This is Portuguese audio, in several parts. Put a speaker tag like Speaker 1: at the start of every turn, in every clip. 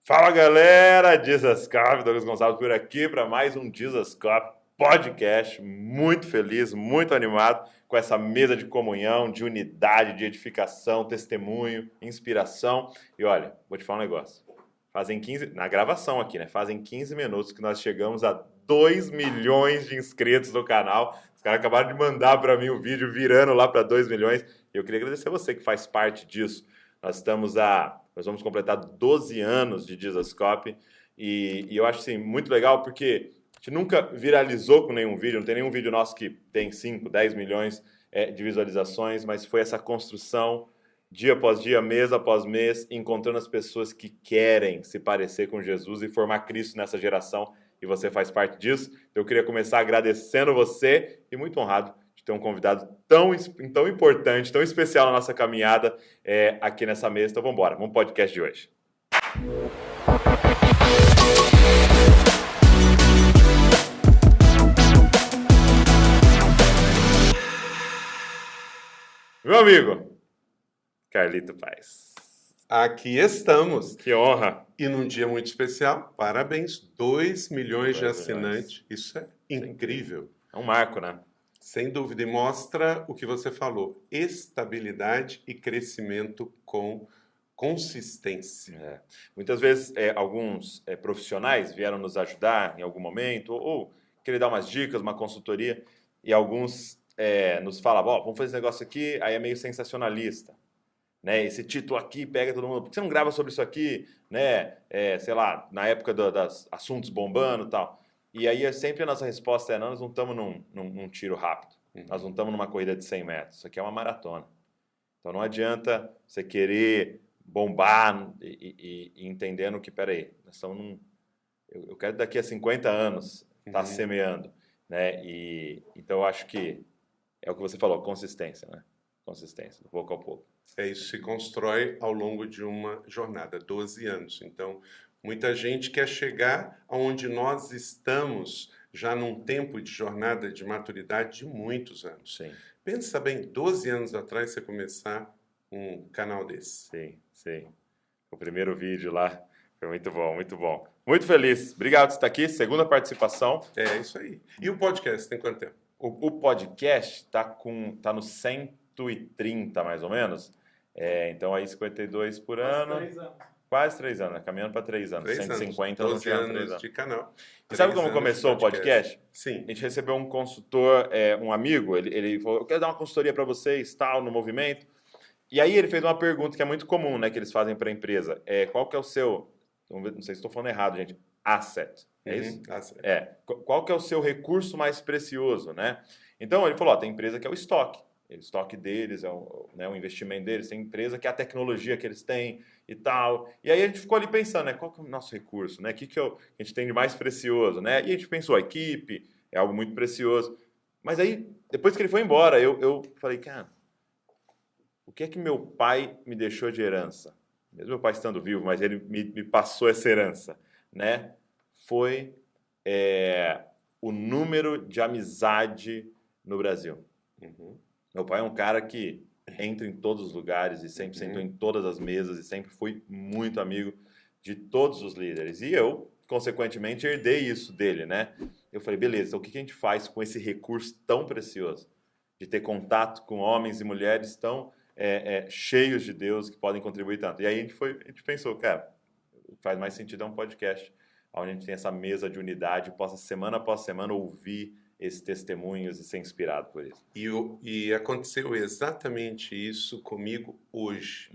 Speaker 1: Fala galera, Jesus Cop, Douglas Gonçalves por aqui para mais um Jesus Cop podcast. Muito feliz, muito animado com essa mesa de comunhão, de unidade, de edificação, testemunho, inspiração. E olha, vou te falar um negócio. Fazem 15, na gravação aqui, né? Fazem 15 minutos que nós chegamos a 2 milhões de inscritos no canal. Os caras acabaram de mandar para mim o vídeo virando lá para 2 milhões. E eu queria agradecer a você que faz parte disso. Nós vamos completar 12 anos de Jesus Cop e eu acho assim, muito legal porque a gente nunca viralizou com nenhum vídeo, não tem nenhum vídeo nosso que tem 5, 10 milhões de visualizações, mas foi essa construção dia após dia, mês após mês, encontrando as pessoas que querem se parecer com Jesus e formar Cristo nessa geração, e você faz parte disso. Então eu queria começar agradecendo você e muito honrado ter um convidado tão importante, tão especial na nossa caminhada aqui nessa mesa. Então vamos embora, vamos pro podcast de hoje. Meu amigo, Carlito Paes.
Speaker 2: Aqui estamos.
Speaker 1: Que honra.
Speaker 2: E num dia muito especial, parabéns, 2 milhões de assinantes. Isso é incrível.
Speaker 1: É um marco, né?
Speaker 2: Sem dúvida, e mostra o que você falou, estabilidade e crescimento com consistência.
Speaker 1: Muitas vezes alguns profissionais vieram nos ajudar em algum momento, ou querer dar umas dicas, uma consultoria, e alguns nos falavam, vamos fazer esse negócio aqui, aí é meio sensacionalista. Né? Esse título aqui pega todo mundo, por que você não grava sobre isso aqui? Né? Sei lá, na época dos assuntos bombando e tal. E aí sempre a nossa resposta não, nós não estamos num tiro rápido. Nós não estamos numa corrida de 100 metros. Isso aqui é uma maratona. Então não adianta você querer bombar e entendendo que, peraí, nós estamos eu quero daqui a 50 anos estar semeando. Né? Então eu acho que é o que você falou, consistência, né? Consistência, do pouco a pouco.
Speaker 2: Isso se constrói ao longo de uma jornada, 12 anos. Então, muita gente quer chegar aonde nós estamos já num tempo de jornada de maturidade de muitos anos.
Speaker 1: Sim.
Speaker 2: Pensa bem, 12 anos atrás você começar um canal desse.
Speaker 1: Sim. O primeiro vídeo lá foi muito bom, muito bom. Muito feliz. Obrigado por estar aqui. Segunda participação.
Speaker 2: É isso aí. E o podcast tem quanto tempo?
Speaker 1: O podcast tá no 130, mais ou menos. Então aí 52 por ano.
Speaker 3: 3 anos.
Speaker 1: Quase 3 anos, né? Caminhando para 3 anos. 150
Speaker 2: anos,
Speaker 1: não chegando 3
Speaker 2: anos
Speaker 1: anos.
Speaker 2: de canal.
Speaker 1: E sabe como começou o podcast?
Speaker 2: Sim.
Speaker 1: A gente recebeu um consultor, um amigo, ele falou, eu quero dar uma consultoria para vocês, tal, no movimento. E aí ele fez uma pergunta que é muito comum, né, que eles fazem para a empresa. Qual que é o seu, não sei se estou falando errado, gente, asset, é isso?
Speaker 2: Asset.
Speaker 1: Qual que é o seu recurso mais precioso, né? Então ele falou, tem empresa que é o estoque. O estoque deles, o investimento deles, tem empresa que é a tecnologia que eles têm e tal. E aí a gente ficou ali pensando, né, qual que é o nosso recurso, né? O que a gente tem de mais precioso, né? E a gente pensou, a equipe é algo muito precioso. Mas aí, depois que ele foi embora, eu falei, cara, o que é que meu pai me deixou de herança? Mesmo meu pai estando vivo, mas ele me passou essa herança, né? Foi o número de amizade no Brasil. Meu pai é um cara que entra em todos os lugares e sempre sentou em todas as mesas e sempre fui muito amigo de todos os líderes. E eu, consequentemente, herdei isso dele, né? Eu falei, beleza, então o que a gente faz com esse recurso tão precioso? De ter contato com homens e mulheres tão cheios de Deus que podem contribuir tanto. E aí a gente pensou, cara, faz mais sentido um podcast, onde a gente tem essa mesa de unidade, possa semana após semana ouvir esses testemunhos e ser inspirado por isso.
Speaker 2: E aconteceu exatamente isso comigo hoje.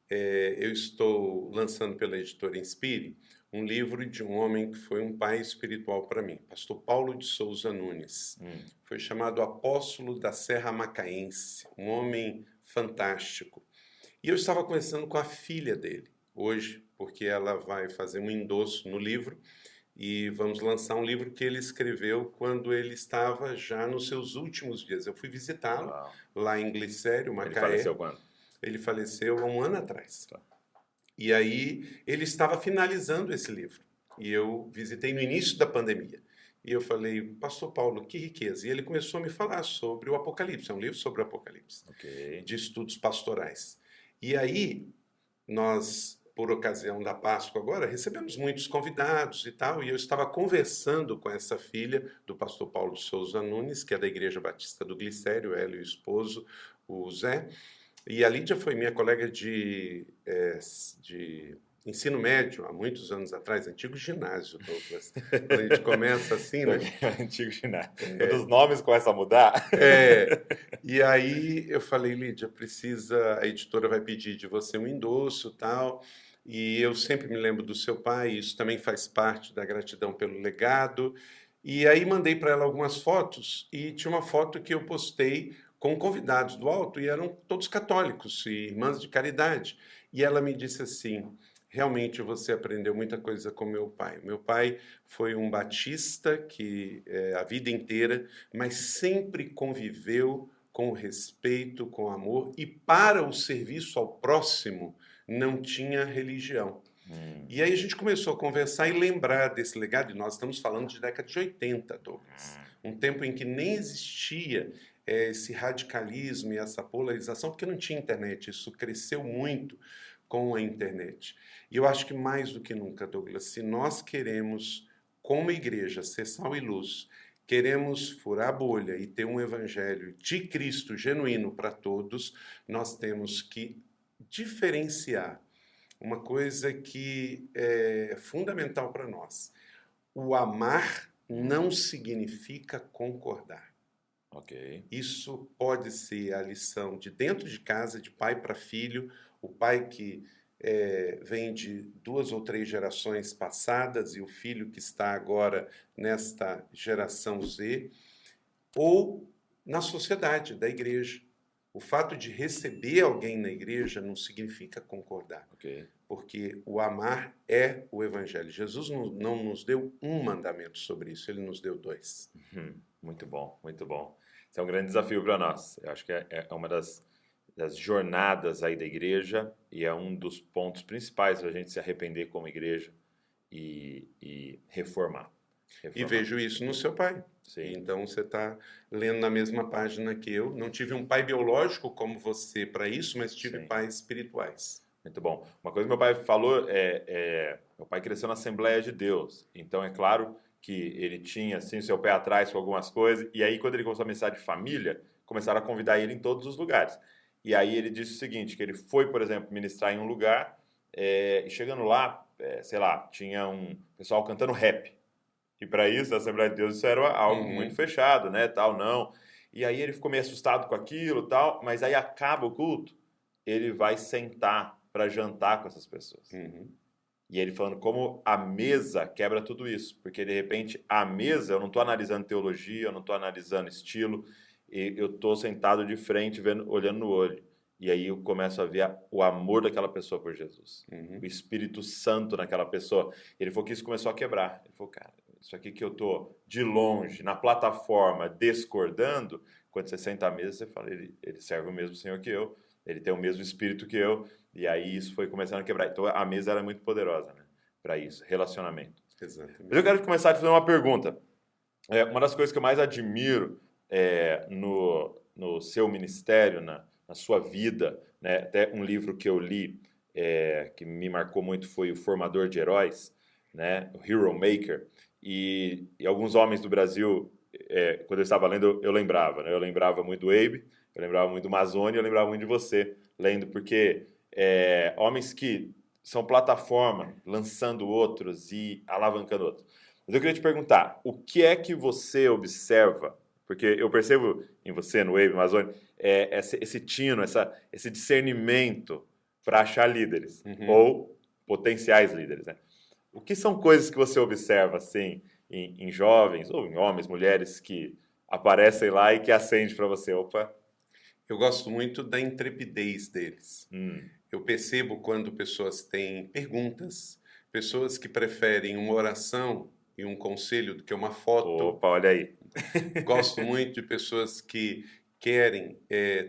Speaker 2: Eu estou lançando pela editora Inspire um livro de um homem que foi um pai espiritual para mim, pastor Paulo de Souza Nunes. Foi chamado Apóstolo da Serra Macaense, um homem fantástico. E eu estava conversando com a filha dele hoje, porque ela vai fazer um endosso no livro, e vamos lançar um livro que ele escreveu quando ele estava já nos seus últimos dias. Eu fui visitá-lo lá em Glicério, Macaé.
Speaker 1: Ele faleceu quando?
Speaker 2: Ele faleceu há 1 ano atrás.
Speaker 1: Tá.
Speaker 2: E aí ele estava finalizando esse livro. E eu visitei no início da pandemia. E eu falei, pastor Paulo, que riqueza. E ele começou a me falar sobre o Apocalipse. É um livro sobre o Apocalipse.
Speaker 1: Okay.
Speaker 2: De estudos pastorais. E aí nós por ocasião da Páscoa agora, recebemos muitos convidados e tal, e eu estava conversando com essa filha do pastor Paulo de Souza Nunes, que é da Igreja Batista do Glicério, ela e o esposo, o Zé, e a Lídia foi minha colega de ensino médio, há muitos anos atrás, antigo ginásio, Douglas. Quando a gente começa assim, né?
Speaker 1: Antigo ginásio. Quando os nomes começam a mudar.
Speaker 2: E aí eu falei, Lídia, a editora vai pedir de você um endosso e tal, e eu sempre me lembro do seu pai, isso também faz parte da gratidão pelo legado. E aí mandei para ela algumas fotos, e tinha uma foto que eu postei com convidados do alto, e eram todos católicos e irmãs de caridade. E ela me disse assim, realmente você aprendeu muita coisa com meu pai. Meu pai foi um batista que a vida inteira, mas sempre conviveu com respeito, com amor, e para o serviço ao próximo não tinha religião. E aí a gente começou a conversar e lembrar desse legado, e nós estamos falando de década de 80, Douglas. Um tempo em que nem existia esse radicalismo e essa polarização, porque não tinha internet. Isso cresceu muito com a internet. E eu acho que mais do que nunca, Douglas, se nós queremos, como igreja, ser sal e luz, queremos furar a bolha e ter um evangelho de Cristo genuíno para todos, nós temos que diferenciar uma coisa que é fundamental para nós. O amar não significa concordar.
Speaker 1: Ok.
Speaker 2: Isso pode ser a lição de dentro de casa, de pai para filho, o pai que vem de 2 ou 3 gerações passadas e o filho que está agora nesta geração Z, ou na sociedade da igreja. O fato de receber alguém na igreja não significa concordar, porque o amar é o evangelho. Jesus não nos deu um mandamento sobre isso, ele nos deu 2.
Speaker 1: Muito bom, muito bom. Isso é um grande desafio para nós. Eu acho que é uma das jornadas aí da igreja e é um dos pontos principais para a gente se arrepender como igreja e reformar.
Speaker 2: E vejo isso no seu pai.
Speaker 1: Sim.
Speaker 2: Então você está lendo na mesma página que eu. Não tive um pai biológico como você para isso, mas tive pais espirituais.
Speaker 1: Muito bom. Uma coisa que meu pai falou meu pai cresceu na Assembleia de Deus. Então é claro que ele tinha assim o seu pé atrás com algumas coisas. E aí quando ele começou a pensar de família, começaram a convidar ele em todos os lugares. E aí ele disse o seguinte, que ele foi, por exemplo, ministrar em um lugar e chegando lá, sei lá, tinha um pessoal cantando rap. E para isso, a Assembleia de Deus, isso era algo muito fechado, né, tal, não. E aí ele ficou meio assustado com aquilo, tal, mas aí acaba o culto, ele vai sentar para jantar com essas pessoas. E ele falando como a mesa quebra tudo isso, porque de repente a mesa, eu não estou analisando teologia, eu não estou analisando estilo, eu estou sentado de frente, olhando no olho. E aí eu começo a ver o amor daquela pessoa por Jesus. O Espírito Santo naquela pessoa. Ele falou que isso começou a quebrar. Ele falou, cara, isso aqui que eu estou de longe, na plataforma, discordando, quando você senta à mesa, você fala, ele serve o mesmo Senhor que eu, ele tem o mesmo Espírito que eu, e aí isso foi começando a quebrar. Então a mesa era muito poderosa, né, para isso, relacionamento.
Speaker 2: Exatamente.
Speaker 1: Mas eu quero começar a te fazer uma pergunta. Uma das coisas que eu mais admiro no seu ministério, na sua vida, né, até um livro que eu li, que me marcou muito, foi O Formador de Heróis, né, o Hero Maker, e alguns homens do Brasil, quando eu estava lendo, eu lembrava, né, eu lembrava muito do Abe, eu lembrava muito do Mazzoni, eu lembrava muito de você, lendo, porque homens que são plataforma, lançando outros e alavancando outros. Mas eu queria te perguntar, o que é que você observa, porque eu percebo em você, no Abe, no Mazzoni, esse tino, esse discernimento para achar líderes, ou potenciais líderes, né? O que são coisas que você observa, assim, em jovens, ou em homens, mulheres, que aparecem lá e que acendem para você? Opa!
Speaker 2: Eu gosto muito da intrepidez deles. Eu percebo quando pessoas têm perguntas, pessoas que preferem uma oração e um conselho do que uma foto.
Speaker 1: Opa, olha aí.
Speaker 2: Gosto muito de pessoas que querem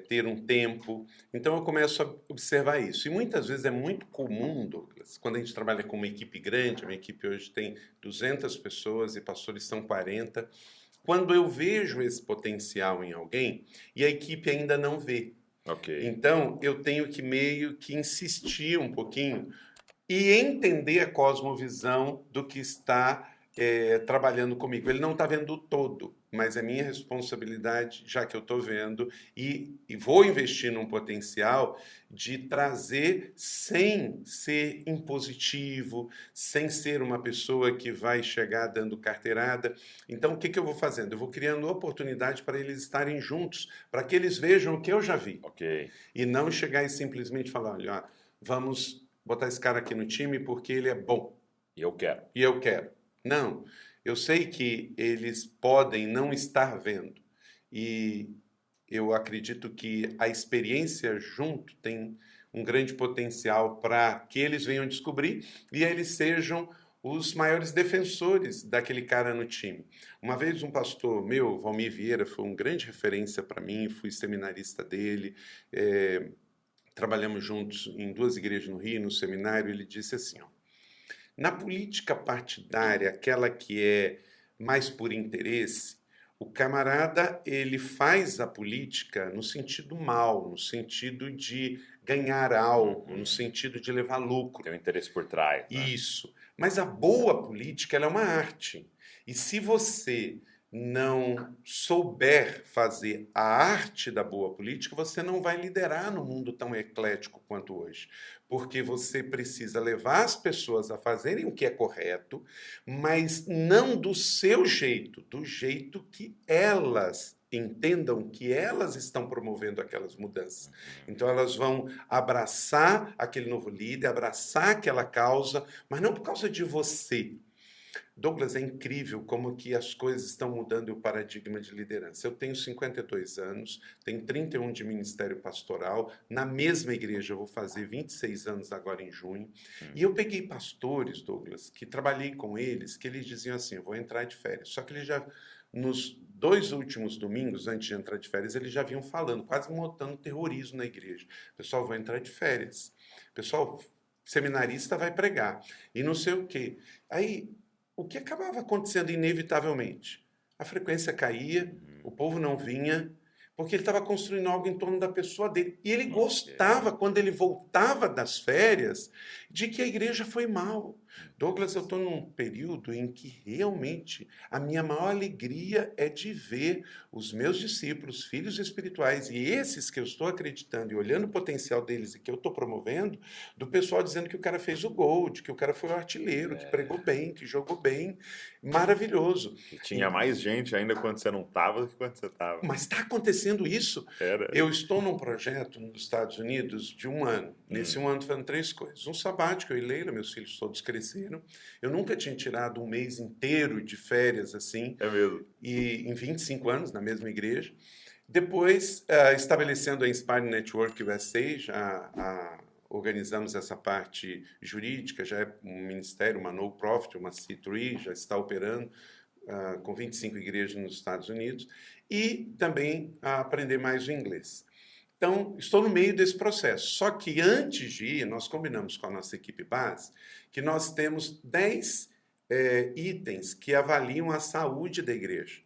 Speaker 2: ter um tempo. Então eu começo a observar isso. E muitas vezes é muito comum, Douglas, quando a gente trabalha com uma equipe grande, a minha equipe hoje tem 200 pessoas e pastores são 40, quando eu vejo esse potencial em alguém e a equipe ainda não vê.
Speaker 1: Ok.
Speaker 2: Então eu tenho que meio que insistir um pouquinho e entender a cosmovisão do que está trabalhando comigo. Ele não está vendo o todo, mas é minha responsabilidade, já que eu estou vendo, e vou investir num potencial de trazer sem ser impositivo, sem ser uma pessoa que vai chegar dando carteirada. Então, o que eu vou fazendo? Eu vou criando oportunidade para eles estarem juntos, para que eles vejam o que eu já vi.
Speaker 1: Ok.
Speaker 2: E não chegar e simplesmente falar, olha, vamos botar esse cara aqui no time porque ele é bom.
Speaker 1: E eu quero.
Speaker 2: E eu quero. Não, eu sei que eles podem não estar vendo. E eu acredito que a experiência junto tem um grande potencial para que eles venham descobrir e eles sejam os maiores defensores daquele cara no time. Uma vez um pastor meu, Valmir Vieira, foi uma grande referência para mim, fui seminarista dele, trabalhamos juntos em 2 igrejas no Rio, no seminário, ele disse assim, ó, na política partidária, aquela que é mais por interesse, o camarada ele faz a política no sentido mal, no sentido de ganhar algo, no sentido de levar lucro.
Speaker 1: Tem um interesse por trás. Né?
Speaker 2: Isso. Mas a boa política ela é uma arte. E se você não souber fazer a arte da boa política, você não vai liderar no mundo tão eclético quanto hoje. Porque você precisa levar as pessoas a fazerem o que é correto, mas não do seu jeito, do jeito que elas entendam que elas estão promovendo aquelas mudanças. Então elas vão abraçar aquele novo líder, abraçar aquela causa, mas não por causa de você. Douglas, é incrível como que as coisas estão mudando e o paradigma de liderança. Eu tenho 52 anos, tenho 31 de ministério pastoral, na mesma igreja eu vou fazer 26 anos agora em junho, e eu peguei pastores, Douglas, que trabalhei com eles, que eles diziam assim, eu vou entrar de férias, só que eles já, nos 2 últimos domingos, antes de entrar de férias, eles já vinham falando, quase montando terrorismo na igreja. Pessoal, vou entrar de férias. Pessoal, seminarista vai pregar, e não sei o quê. Aí, o que acabava acontecendo inevitavelmente? A frequência caía, o povo não vinha, porque ele estava construindo algo em torno da pessoa dele. E ele gostava, quando ele voltava das férias, de que a igreja foi mal. Douglas, eu estou num período em que realmente a minha maior alegria é de ver os meus discípulos, filhos espirituais, e esses que eu estou acreditando e olhando o potencial deles e que eu estou promovendo, do pessoal dizendo que o cara fez o gol, de que o cara foi o artilheiro, que pregou bem, que jogou bem. Maravilhoso.
Speaker 1: E tinha mais gente ainda quando você não estava do que quando você estava.
Speaker 2: Mas está acontecendo isso. Eu estou num projeto nos Estados Unidos de 1 ano. Nesse 1 ano, fazendo 3 coisas. Um sabático, eu e Leila, meus filhos todos cresceram. Eu nunca tinha tirado um mês inteiro de férias assim.
Speaker 1: É mesmo.
Speaker 2: E em 25 anos, na mesma igreja. Depois, estabelecendo a Inspire Network USA, já organizamos essa parte jurídica, já é um ministério, uma non-profit, uma C3, já está operando com 25 igrejas nos Estados Unidos, e também aprender mais o inglês. Então, estou no meio desse processo. Só que antes de ir, nós combinamos com a nossa equipe base que nós temos 10 itens que avaliam a saúde da igreja.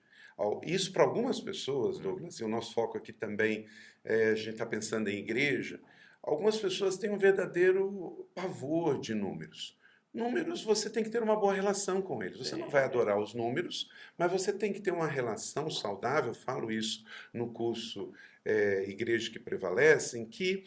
Speaker 2: Isso para algumas pessoas, Douglas, e o nosso foco aqui também, a gente está pensando em igreja, algumas pessoas têm um verdadeiro pavor de números. Números, você tem que ter uma boa relação com eles. Você não vai adorar os números, mas você tem que ter uma relação saudável. Eu falo isso no curso Igreja que Prevalece, em que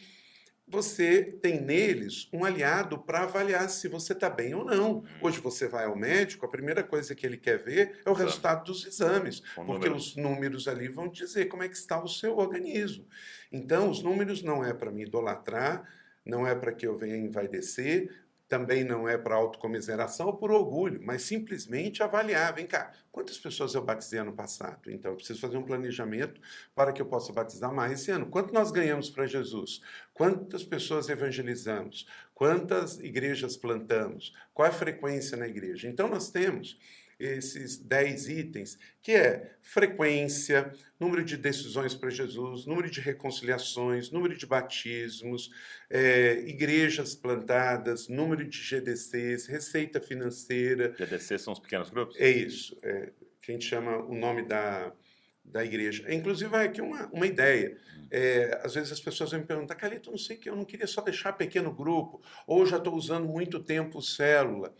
Speaker 2: você tem neles um aliado para avaliar se você está bem ou não. Hoje você vai ao médico, a primeira coisa que ele quer ver é o resultado dos exames, porque os números ali vão dizer como é que está o seu organismo. Então, os números não é para me idolatrar, não é para que eu venha envaidecer, também não é para autocomiseração ou por orgulho, mas simplesmente avaliar. Vem cá, quantas pessoas eu batizei ano passado? Então, eu preciso fazer um planejamento para que eu possa batizar mais esse ano. Quanto nós ganhamos para Jesus? Quantas pessoas evangelizamos? Quantas igrejas plantamos? Qual é a frequência na igreja? Então, nós temos esses 10 itens, que é frequência, número de decisões para Jesus, número de reconciliações, número de batismos, igrejas plantadas, número de GDCs, receita financeira.
Speaker 1: GDCs são os pequenos grupos?
Speaker 2: É isso. Que a gente chama o nome da da igreja. Inclusive, vai aqui uma ideia. Às vezes as pessoas vão me perguntar, Carlito, eu não sei que eu não queria só deixar pequeno grupo, ou já estou usando muito tempo célula.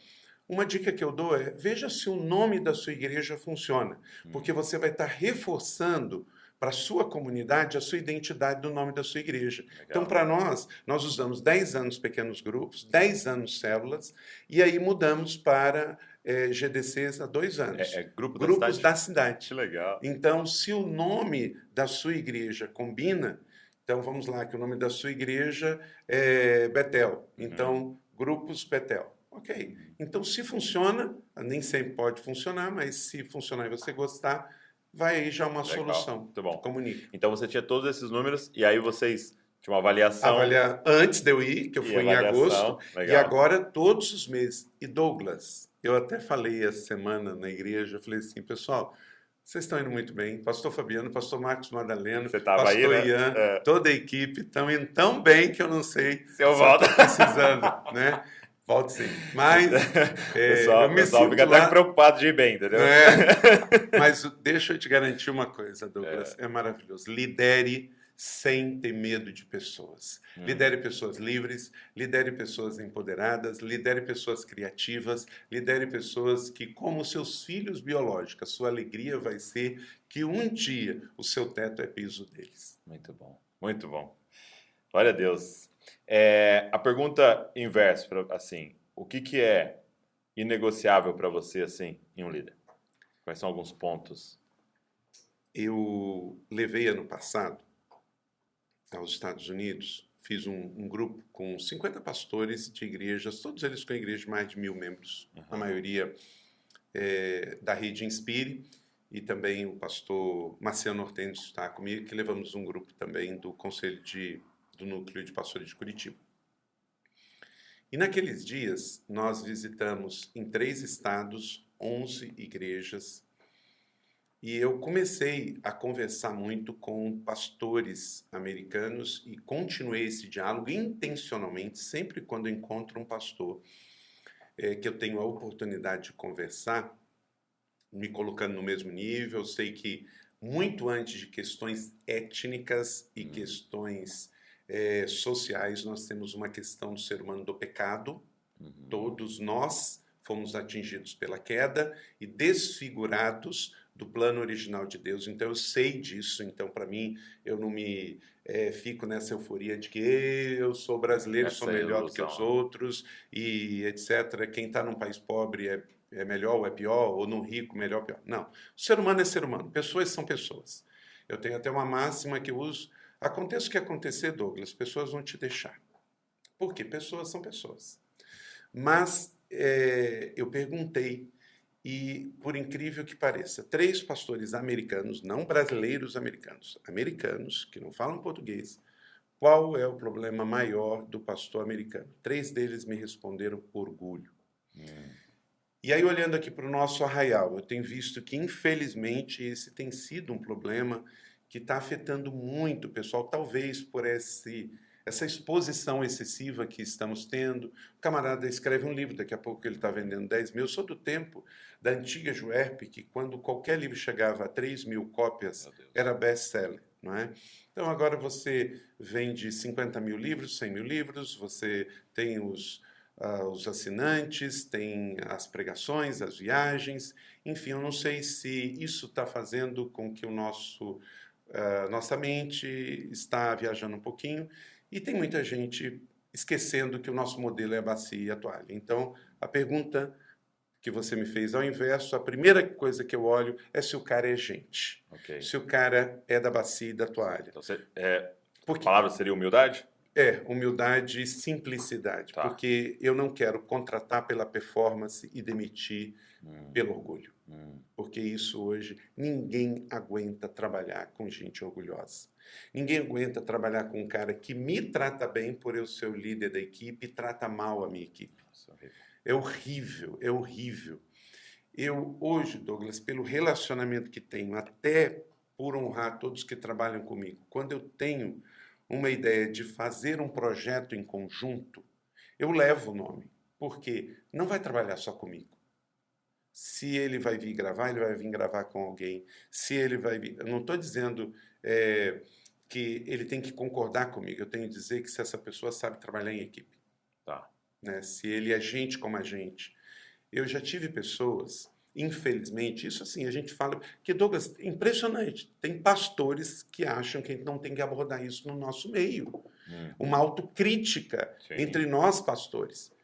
Speaker 2: Uma dica que eu dou é, veja se o nome da sua igreja funciona, porque você vai estar reforçando para a sua comunidade a sua identidade do nome da sua igreja.
Speaker 1: Legal.
Speaker 2: Então, para nós usamos 10 anos pequenos grupos, 10 anos células, e aí mudamos para GDCs há 2 anos.
Speaker 1: Grupos
Speaker 2: da cidade.
Speaker 1: Que legal.
Speaker 2: Então, se o nome da sua igreja combina, então vamos lá, que o nome da sua igreja é Betel. Então, grupos Betel. Ok. Então, se funciona, nem sempre pode funcionar, mas se funcionar e você gostar, vai aí já uma solução.
Speaker 1: Muito bom.
Speaker 2: Comunica.
Speaker 1: Então, você tinha todos esses números e aí vocês tinham uma avaliação.
Speaker 2: Antes de eu ir, que eu fui em agosto,
Speaker 1: legal.
Speaker 2: e agora todos os meses. E Douglas, eu até falei essa semana na igreja, eu falei assim, pessoal, vocês estão indo muito bem. Pastor Fabiano, pastor Marcos Madaleno, pastor
Speaker 1: aí, né?
Speaker 2: Ian, toda a equipe estão indo tão bem que eu não sei
Speaker 1: se eu volto
Speaker 2: precisando, né? Volte sim. Mas
Speaker 1: eu me sinto fica até preocupado de ir bem, entendeu?
Speaker 2: Mas deixa eu te garantir uma coisa, Douglas. É maravilhoso. Lidere sem ter medo de pessoas. Lidere pessoas livres, lidere pessoas empoderadas, lidere pessoas criativas, lidere pessoas que, como seus filhos biológicos, sua alegria vai ser que um dia o seu teto é piso deles.
Speaker 1: Muito bom, muito bom. Glória a Deus. A pergunta inversa, assim, o que é inegociável para você, assim, em um líder? Quais são alguns pontos?
Speaker 2: Eu levei ano passado aos Estados Unidos, fiz um grupo com 50 pastores de igrejas, todos eles com igrejas de mais de 1.000 membros, a maioria da rede Inspire, e também o pastor Marciano Hortêncio está comigo, que levamos um grupo também do Conselho do Núcleo de Pastores de Curitiba. E naqueles dias, nós visitamos em 3 estados, 11 igrejas, e eu comecei a conversar muito com pastores americanos e continuei esse diálogo intencionalmente, sempre quando eu encontro um pastor que eu tenho a oportunidade de conversar, me colocando no mesmo nível. Eu sei que muito antes de questões étnicas e questões sociais, nós temos uma questão do ser humano do pecado. Todos nós fomos atingidos pela queda e desfigurados do plano original de Deus. Então eu sei disso. Então, para mim, eu não me fico nessa euforia de que eu sou brasileiro, sou melhor do que os outros e etc. Quem está num país pobre é melhor ou é pior, ou num rico melhor ou pior. Não. O ser humano é ser humano. Pessoas são pessoas. Eu tenho até uma máxima que eu uso. Aconteça o que acontecer, Douglas, pessoas vão te deixar. Por quê? Pessoas são pessoas. Mas eu perguntei, e por incrível que pareça, 3 pastores americanos, não brasileiros americanos, que não falam português, qual é o problema maior do pastor americano? 3 deles me responderam orgulho. E aí, olhando aqui para o nosso arraial, eu tenho visto que, infelizmente, esse tem sido um problema que está afetando muito o pessoal, talvez por essa exposição excessiva que estamos tendo. O camarada escreve um livro, daqui a pouco ele está vendendo 10 mil. Eu sou do tempo da antiga Juerp, que quando qualquer livro chegava a 3.000 cópias, era best-seller, não é? Então, agora você vende 50 mil livros, 100 mil livros, você tem os assinantes, tem as pregações, as viagens, enfim, eu não sei se isso está fazendo com que nossa mente está viajando um pouquinho, e tem muita gente esquecendo que o nosso modelo é a bacia e a toalha. Então, a pergunta que você me fez ao inverso, a primeira coisa que eu olho é se o cara é gente.
Speaker 1: Okay.
Speaker 2: Se o cara é da bacia e da toalha.
Speaker 1: Então, a palavra seria humildade?
Speaker 2: Humildade e simplicidade. Tá. Porque eu não quero contratar pela performance e demitir pelo orgulho. Porque isso hoje, ninguém aguenta trabalhar com gente orgulhosa. Ninguém aguenta trabalhar com um cara que me trata bem por eu ser o líder da equipe e trata mal a minha equipe. É horrível, é horrível. Eu hoje, Douglas, pelo relacionamento que tenho, até por honrar todos que trabalham comigo, quando eu tenho uma ideia de fazer um projeto em conjunto, eu levo o nome, porque não vai trabalhar só comigo. Se ele vai vir gravar, ele vai vir gravar com alguém. Se ele vai vir... Eu não estou dizendo que ele tem que concordar comigo. Eu tenho que dizer que se essa pessoa sabe trabalhar em equipe.
Speaker 1: Tá.
Speaker 2: Né? Se ele é gente como a gente. Eu já tive pessoas, infelizmente, isso assim, a gente fala... Que, Douglas, impressionante. Tem pastores que acham que a gente não tem que abordar isso no nosso meio. Uma autocrítica entre nós, pastores.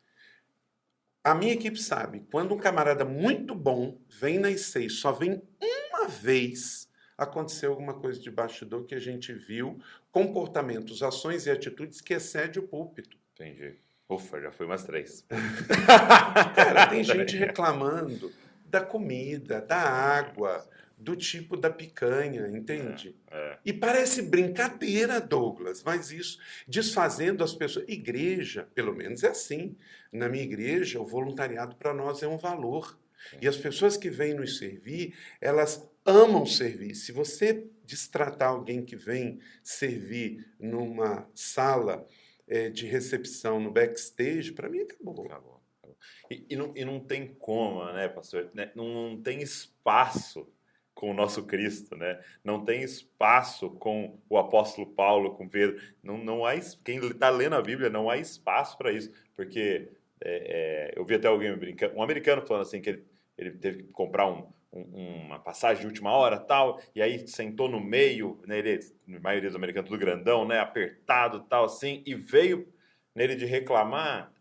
Speaker 2: A minha equipe sabe, quando um camarada muito bom vem na IC, só vem uma vez, aconteceu alguma coisa de bastidor que a gente viu, comportamentos, ações e atitudes que excede o púlpito.
Speaker 1: Entendi. Ufa, já foi umas 3.
Speaker 2: Cara, tem gente reclamando da comida, da água, do tipo da picanha, entende? E parece brincadeira, Douglas, mas isso, desfazendo as pessoas. Igreja, pelo menos é assim. Na minha igreja, o voluntariado para nós é um valor. E as pessoas que vêm nos servir, elas amam servir. Se você destratar alguém que vem servir numa sala de recepção, no backstage, para mim acabou.
Speaker 1: E não tem como, né, pastor? Não tem espaço com o nosso Cristo, né? Não tem espaço com o apóstolo Paulo, com Pedro. Não há, quem está lendo a Bíblia, não há espaço para isso. Porque eu vi até alguém brincando, um americano falando assim, que ele teve que comprar uma passagem de última hora tal, e aí sentou no meio, né, a maioria dos americanos tudo grandão, né, apertado tal, assim, e veio nele de reclamar,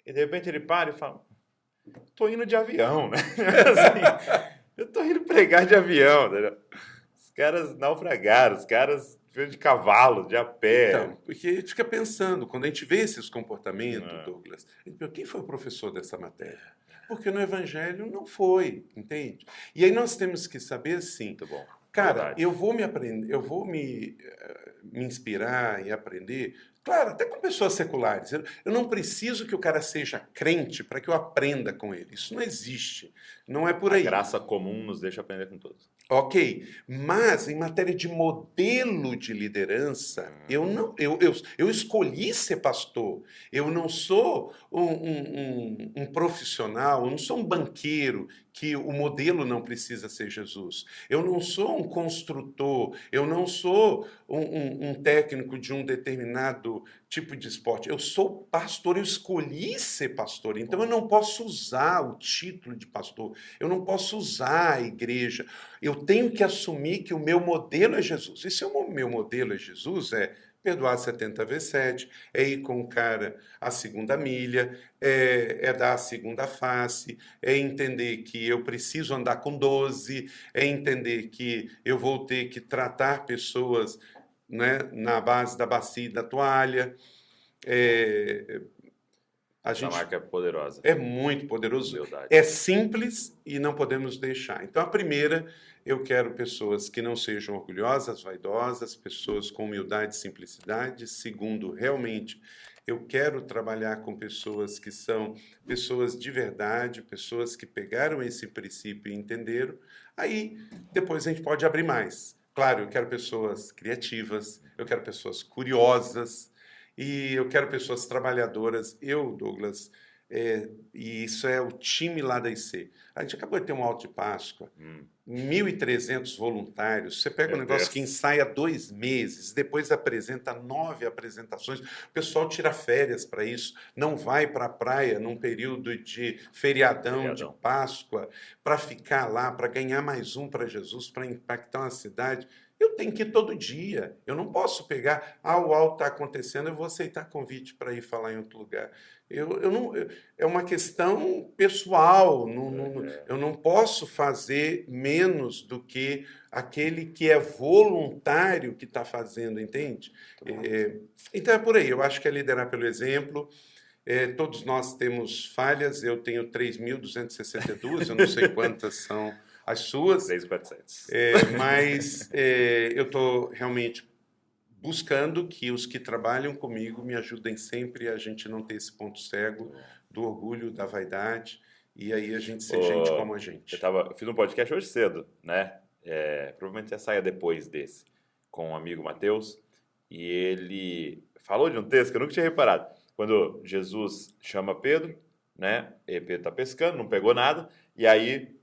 Speaker 1: e de repente ele para e fala, tô indo de avião, né? Assim, eu tô indo pregar de avião, né? Os caras naufragaram, os caras vieram de cavalo, de a pé.
Speaker 2: Então, porque a gente fica pensando, quando a gente vê esses comportamentos, Douglas, a gente pensa, quem foi o professor dessa matéria? Porque no Evangelho não foi, entende? E aí nós temos que saber assim,
Speaker 1: muito bom.
Speaker 2: Cara,
Speaker 1: Verdade.
Speaker 2: eu vou me inspirar e aprender, claro, até com pessoas seculares. Eu não preciso que o cara seja crente para que eu aprenda com ele. Isso não existe. Não é por aí.
Speaker 1: A graça comum nos deixa aprender com todos.
Speaker 2: Ok, mas em matéria de modelo de liderança, eu escolhi ser pastor. Eu não sou um profissional, eu não sou um banqueiro que o modelo não precisa ser Jesus. Eu não sou um construtor, eu não sou um técnico de um determinado tipo de esporte. Eu sou pastor, eu escolhi ser pastor. Então eu não posso usar o título de pastor, eu não posso usar a igreja. Eu tenho que assumir que o meu modelo é Jesus. E se o meu modelo é Jesus, é perdoar 70 vezes 7, é ir com o cara a segunda milha, é dar a segunda face, é entender que eu preciso andar com 12, é entender que eu vou ter que tratar pessoas, né, na base da bacia e da toalha.
Speaker 1: Essa marca é poderosa.
Speaker 2: É muito poderoso.
Speaker 1: Humildade.
Speaker 2: É simples e não podemos deixar. Então, a primeira, eu quero pessoas que não sejam orgulhosas, vaidosas, pessoas com humildade e simplicidade. Segundo, realmente, eu quero trabalhar com pessoas que são pessoas de verdade, pessoas que pegaram esse princípio e entenderam. Aí, depois a gente pode abrir mais. Claro, eu quero pessoas criativas, eu quero pessoas curiosas, e eu quero pessoas trabalhadoras. Eu, Douglas, e isso é o time lá da IC. A gente acabou de ter um alto de Páscoa, 1.300 voluntários. Você pega um negócio que ensaia 2 meses, depois apresenta 9 apresentações. O pessoal tira férias para isso, não vai para a praia num período de feriadão de Páscoa para ficar lá, para ganhar mais um para Jesus, para impactar uma cidade. Eu tenho que ir todo dia. Eu não posso pegar, o alto está acontecendo, eu vou aceitar convite para ir falar em outro lugar. É uma questão pessoal. Eu não posso fazer menos do que aquele que é voluntário que está fazendo, entende? Então é por aí. Eu acho que é liderar pelo exemplo. Todos nós temos falhas. Eu tenho 3.262, eu não sei quantas são as suas.
Speaker 1: 3.400.
Speaker 2: Mas eu estou realmente buscando que os que trabalham comigo me ajudem sempre a gente não ter esse ponto cego do orgulho, da vaidade, e aí a gente ser gente como a gente.
Speaker 1: Eu fiz um podcast hoje cedo, né? Provavelmente você saia depois desse, com um amigo Matheus, e ele falou de um texto que eu nunca tinha reparado. Quando Jesus chama Pedro, né? E Pedro está pescando, não pegou nada. E aí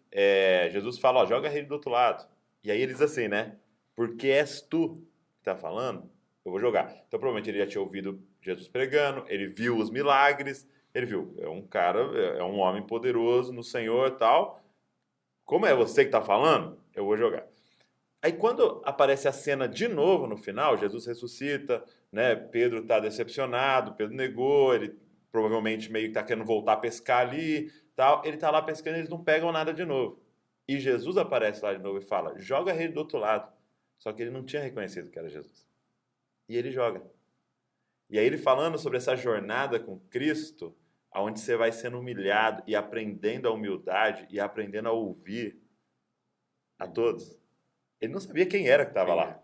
Speaker 1: Jesus fala, ó, joga a rede do outro lado. E aí ele diz assim, né? Porque és tu que está falando, eu vou jogar. Então provavelmente ele já tinha ouvido Jesus pregando, ele viu os milagres, ele viu, é um cara, é um homem poderoso no Senhor e tal. Como é você que está falando, eu vou jogar. Aí quando aparece a cena de novo no final, Jesus ressuscita, né? Pedro está decepcionado, Pedro negou, ele provavelmente meio que está querendo voltar a pescar ali, tal. Ele está lá pescando, eles não pegam nada de novo. E Jesus aparece lá de novo e fala, joga a rede do outro lado. Só que ele não tinha reconhecido que era Jesus. E ele joga. E aí ele falando sobre essa jornada com Cristo, onde você vai sendo humilhado e aprendendo a humildade e aprendendo a ouvir a todos. Ele não sabia quem era que estava lá.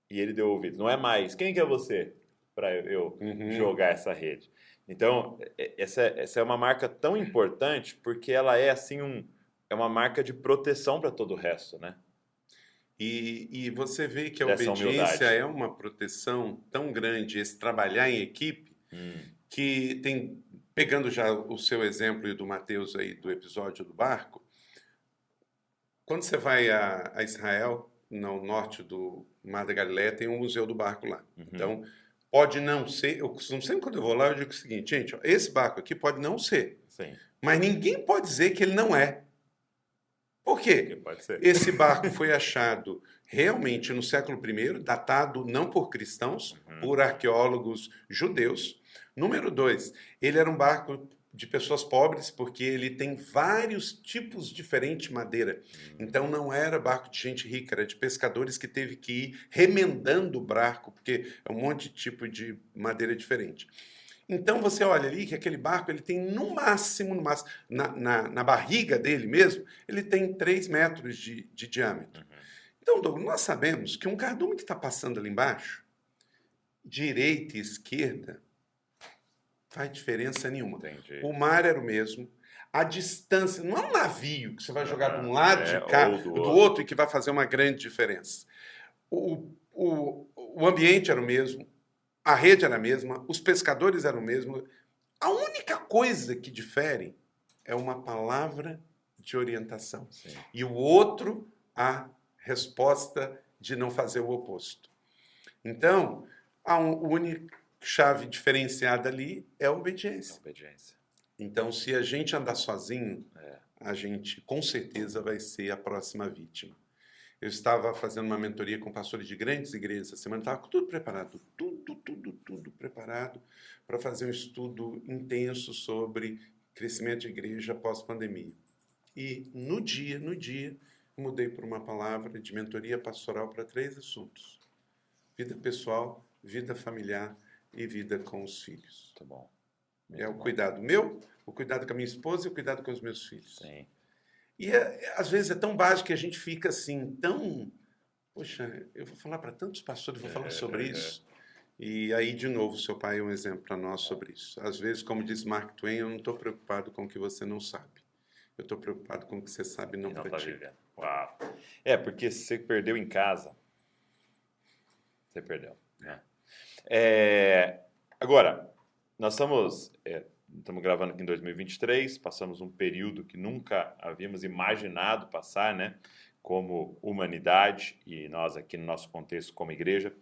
Speaker 1: E ele deu ouvido. Não é mais, quem que é você para eu jogar essa rede? Então, essa é uma marca tão importante porque ela é assim é uma marca de proteção para todo o resto, né?
Speaker 2: E você vê que a
Speaker 1: Dessa
Speaker 2: obediência
Speaker 1: humildade.
Speaker 2: é uma proteção tão grande, esse trabalhar em equipe, que tem, pegando já o seu exemplo e do Mateus aí do episódio do barco, quando você vai a Israel, no norte do Mar da Galileia, tem um museu do barco lá. Então, pode não ser, eu costumo sempre quando eu vou lá, eu digo o seguinte, gente, ó, esse barco aqui pode não ser,
Speaker 1: Sim.
Speaker 2: mas ninguém pode dizer que ele não é. Por quê?
Speaker 1: Pode ser.
Speaker 2: Esse barco foi achado realmente no século I, datado não por cristãos, por arqueólogos judeus. Número 2, ele era um barco de pessoas pobres, porque ele tem vários tipos diferentes de madeira. Então não era barco de gente rica, era de pescadores que teve que ir remendando o barco, porque é um monte de tipo de madeira diferente. Então você olha ali que aquele barco ele tem no máximo na barriga dele mesmo, ele tem 3 metros de diâmetro. Então, Douglas, nós sabemos que um cardume que está passando ali embaixo, direita e esquerda, faz diferença nenhuma.
Speaker 1: Entendi.
Speaker 2: O mar era o mesmo. A distância, não é um navio que você vai jogar de um lado de cá,
Speaker 1: ou do
Speaker 2: outro, e que vai fazer uma grande diferença. O ambiente era o mesmo, a rede era a mesma, os pescadores eram o mesmo. A única coisa que difere é uma palavra de orientação.
Speaker 1: Sim.
Speaker 2: E o outro, a resposta de não fazer o oposto. Então, a única chave diferenciada ali é a obediência. Então, se a gente andar sozinho, a gente com certeza vai ser a próxima vítima. Eu estava fazendo uma mentoria com pastores de grandes igrejas essa semana, estava tudo preparado, tudo preparado para fazer um estudo intenso sobre crescimento de igreja pós-pandemia. E no dia, mudei por uma palavra de mentoria pastoral para 3 assuntos: vida pessoal, vida familiar e vida com os filhos.
Speaker 1: Tá bom.
Speaker 2: É o cuidado meu, o cuidado com a minha esposa e o cuidado com os meus filhos.
Speaker 1: Sim.
Speaker 2: E às vezes é tão básico que a gente fica assim, tão... Poxa, eu vou falar para tantos pastores, vou falar sobre isso. E aí, de novo, seu pai é um exemplo para nós sobre isso. Às vezes, como diz Mark Twain, eu não estou preocupado com o que você não sabe. Eu estou preocupado com o que você sabe e não pratica.
Speaker 1: Uau. Porque você perdeu em casa. Você perdeu. Né? Agora, nós estamos gravando aqui em 2023, passamos um período que nunca havíamos imaginado passar, né? Como humanidade e nós aqui no nosso contexto como igreja.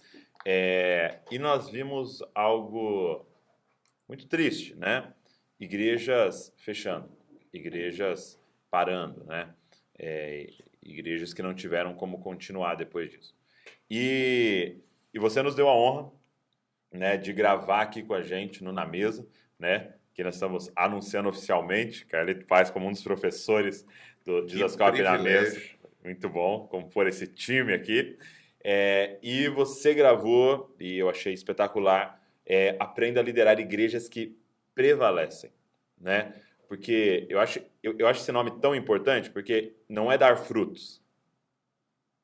Speaker 1: E nós vimos algo muito triste, né? Igrejas fechando, igrejas parando, né? Igrejas que não tiveram como continuar depois disso. E você nos deu a honra, né, de gravar aqui com a gente no Na Mesa, né? Que nós estamos anunciando oficialmente. Carlito faz como um dos professores do Didascópio na Mesa. Muito bom compor esse time aqui. E você gravou, e eu achei espetacular, Aprenda a Liderar Igrejas que Prevalecem, né? Porque eu acho esse nome tão importante, porque não é dar frutos,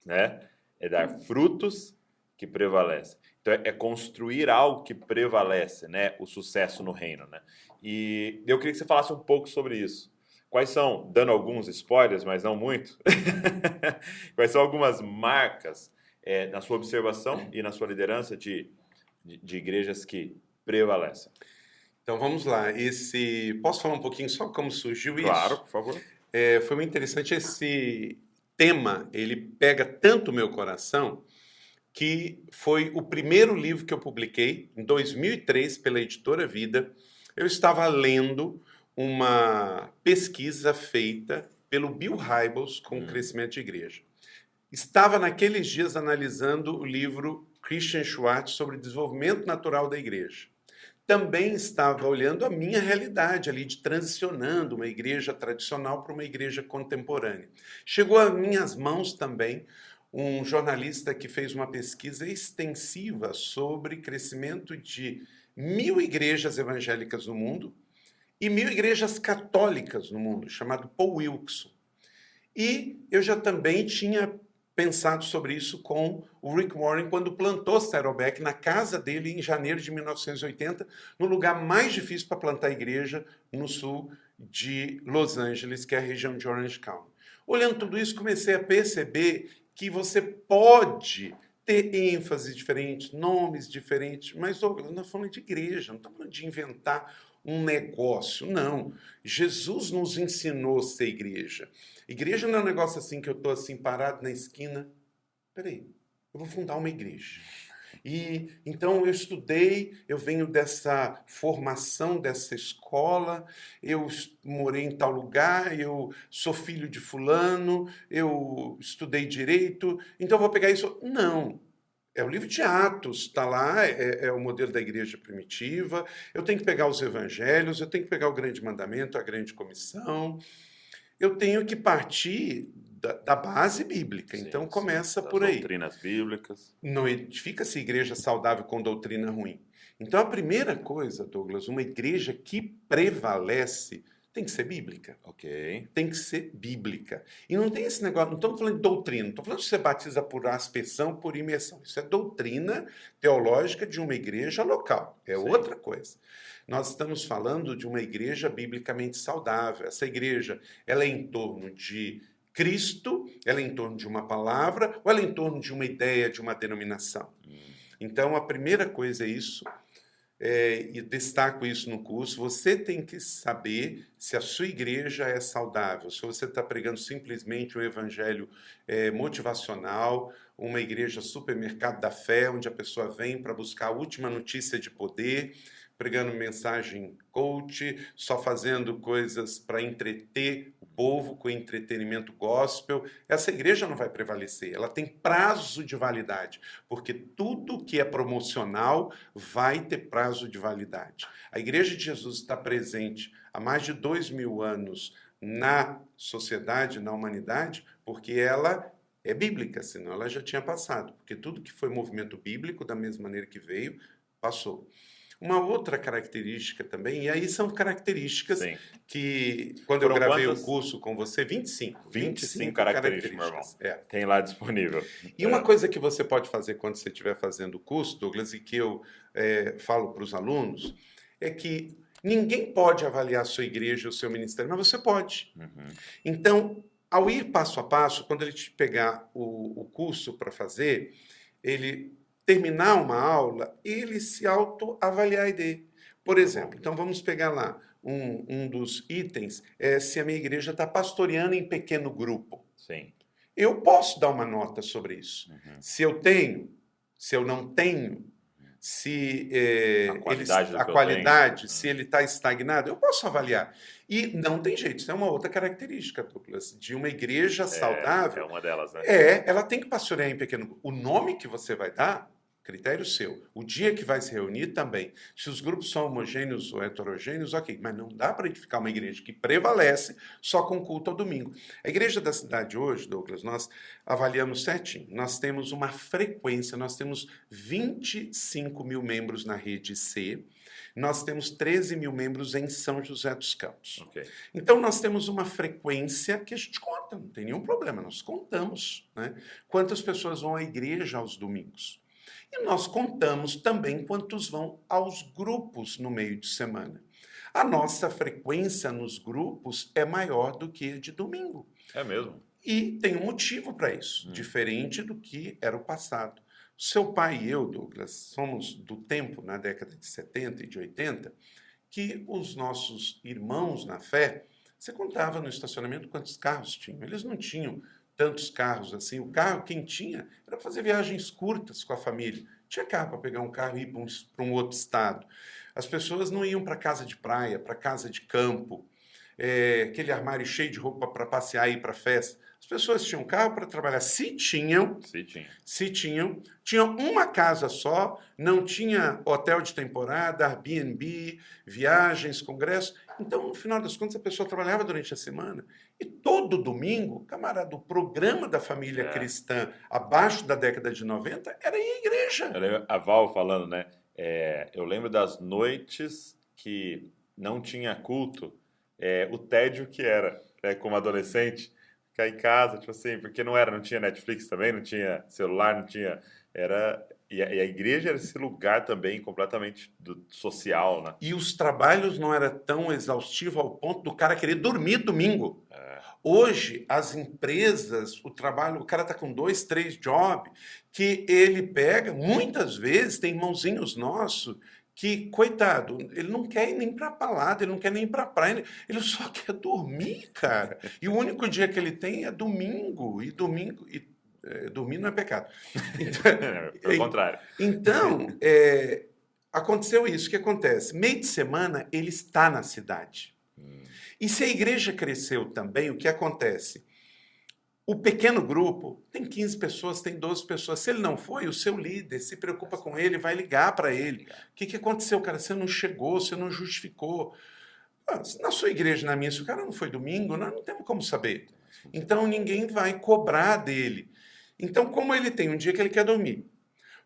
Speaker 1: né? É dar frutos que prevalecem. Então, é construir algo que prevalece, né? O sucesso no reino, né? E eu queria que você falasse um pouco sobre isso. Quais são, dando alguns spoilers, mas não muito, quais são algumas marcas na sua observação e na sua liderança de igrejas que prevalecem?
Speaker 2: Então vamos lá. Posso falar um pouquinho só como surgiu isso?
Speaker 1: Claro, por favor.
Speaker 2: Foi muito interessante. Esse tema, ele pega tanto o meu coração que foi o primeiro livro que eu publiquei em 2003 pela Editora Vida. Eu estava lendo uma pesquisa feita pelo Bill Hybels com o crescimento de igreja. Estava naqueles dias analisando o livro Christian Schwartz sobre desenvolvimento natural da igreja. Também estava olhando a minha realidade ali, de transicionando uma igreja tradicional para uma igreja contemporânea. Chegou às minhas mãos também um jornalista que fez uma pesquisa extensiva sobre crescimento de 1000 igrejas evangélicas no mundo e 1000 igrejas católicas no mundo, chamado Paul Wilkeson. E eu já também tinha pensado sobre isso com o Rick Warren quando plantou Saddleback na casa dele em janeiro de 1980, no lugar mais difícil para plantar igreja no sul de Los Angeles, que é a região de Orange County. Olhando tudo isso, comecei a perceber que você pode ter ênfases diferentes, nomes diferentes, mas nós estamos falando de igreja, não estamos falando de inventar um negócio, não. Jesus nos ensinou a ser igreja. Igreja não é um negócio assim que eu estou assim parado na esquina. Peraí, eu vou fundar uma igreja. E então eu estudei, eu venho dessa formação, dessa escola, eu morei em tal lugar, eu sou filho de fulano, eu estudei direito, então eu vou pegar isso. Não. É o livro de Atos, está lá, é o modelo da igreja primitiva. Eu tenho que pegar os evangelhos, eu tenho que pegar o grande mandamento, a grande comissão. Eu tenho que partir da base bíblica.
Speaker 1: Sim,
Speaker 2: então começa
Speaker 1: das
Speaker 2: por aí.
Speaker 1: doutrinas bíblicas.
Speaker 2: Não edifica-se igreja saudável com doutrina ruim. Então a primeira coisa, Douglas, uma igreja que prevalece tem que ser bíblica.
Speaker 1: Ok.
Speaker 2: Tem que ser bíblica. E não tem esse negócio, não estamos falando de doutrina, não estamos falando de você batiza por aspersão, por imersão. Isso é doutrina teológica de uma igreja local. É outra coisa. Nós estamos falando de uma igreja biblicamente saudável. Essa igreja, ela é em torno de Cristo, ela é em torno de uma palavra, ou ela é em torno de uma ideia, de uma denominação. Então, a primeira coisa é isso. E destaco isso no curso, você tem que saber se a sua igreja é saudável, se você está pregando simplesmente um evangelho motivacional, uma igreja supermercado da fé, onde a pessoa vem para buscar a última notícia de poder, pregando mensagem coach, só fazendo coisas para entreter o povo com entretenimento gospel. Essa igreja não vai prevalecer, ela tem prazo de validade, porque tudo que é promocional vai ter prazo de validade. A Igreja de Jesus está presente há mais de 2000 anos na sociedade, na humanidade, porque ela é bíblica, senão ela já tinha passado, porque tudo que foi movimento bíblico, da mesma maneira que veio, passou. Uma outra característica também, e aí são características
Speaker 1: Sim.
Speaker 2: que, quando
Speaker 1: Foram
Speaker 2: eu gravei
Speaker 1: quantas?
Speaker 2: o curso com você, 25
Speaker 1: características, meu irmão. Tem lá disponível.
Speaker 2: E uma coisa que você pode fazer quando você estiver fazendo o curso, Douglas, e que eu falo para os alunos, é que ninguém pode avaliar a sua igreja, o seu ministério, mas você pode. Então, ao ir passo a passo, quando ele te pegar o curso para fazer, ele terminar uma aula, ele se autoavaliar a ideia. Por exemplo, então vamos pegar lá um dos itens, se a minha igreja está pastoreando em pequeno grupo.
Speaker 1: Sim.
Speaker 2: Eu posso dar uma nota sobre isso. Se eu tenho, se eu não tenho, se a qualidade, se ele está estagnado, eu posso avaliar. E não tem jeito, isso é uma outra característica, Douglas, de uma igreja saudável.
Speaker 1: É uma delas, né?
Speaker 2: Ela tem que pastorear em pequeno grupo. O nome que você vai dar, critério seu. O dia que vai se reunir também. Se os grupos são homogêneos ou heterogêneos, ok. Mas não dá para edificar uma igreja que prevalece só com culto ao domingo. A igreja da cidade hoje, Douglas, nós avaliamos certinho. Nós temos uma frequência, nós temos 25 mil membros na rede C. Nós temos 13 mil membros em São José dos Campos.
Speaker 1: Okay.
Speaker 2: Então, nós temos uma frequência que a gente conta, não tem nenhum problema, nós contamos, né? Quantas pessoas vão à igreja aos domingos. E nós contamos também quantos vão aos grupos no meio de semana. A nossa frequência nos grupos é maior do que a de domingo.
Speaker 1: É mesmo?
Speaker 2: E tem um motivo para isso, diferente do que era o passado. Seu pai e eu, Douglas, somos do tempo, na década de 70 e de 80, que os nossos irmãos na fé, você contava no estacionamento quantos carros tinham. Eles não tinham tantos carros assim. O carro, quem tinha, era fazer viagens curtas com a família. Tinha carro para pegar um carro e ir para um outro estado. As pessoas não iam para casa de praia, para casa de campo, aquele armário cheio de roupa para passear e ir para festa. As pessoas tinham carro para trabalhar. Se tinham uma casa só, não tinha hotel de temporada, Airbnb, viagens, congressos. Então, no final das contas, a pessoa trabalhava durante a semana. E todo domingo, camarada, o programa da família cristã, abaixo da década de 90, era ir à igreja.
Speaker 1: Era a Val falando, né? Eu lembro das noites que não tinha culto, o tédio que era, como adolescente, ficar em casa, tipo assim, porque não tinha Netflix também, não tinha celular, não tinha, e a igreja era esse lugar também completamente social, né?
Speaker 2: E os trabalhos não eram tão exaustivos ao ponto do cara querer dormir domingo. Hoje, as empresas, o cara está com 2, 3 jobs, que ele pega, muitas vezes, tem irmãozinhos nossos, que, coitado, ele não quer ir nem para a balada, ele não quer nem ir para a praia, ele só quer dormir, cara. E o único dia que ele tem é domingo, dormir não é pecado.
Speaker 1: Então, pelo contrário.
Speaker 2: Então, aconteceu isso. O que acontece? Meio de semana, ele está na cidade. E se a igreja cresceu também, o que acontece? O pequeno grupo tem 15 pessoas, tem 12 pessoas. Se ele não foi, o seu líder se preocupa com ele, vai ligar para ele. O que aconteceu, cara? Você não chegou, você não justificou. Na sua igreja, na minha, se o cara não foi domingo, nós não temos como saber. Então, ninguém vai cobrar dele. Então, como ele tem um dia que ele quer dormir,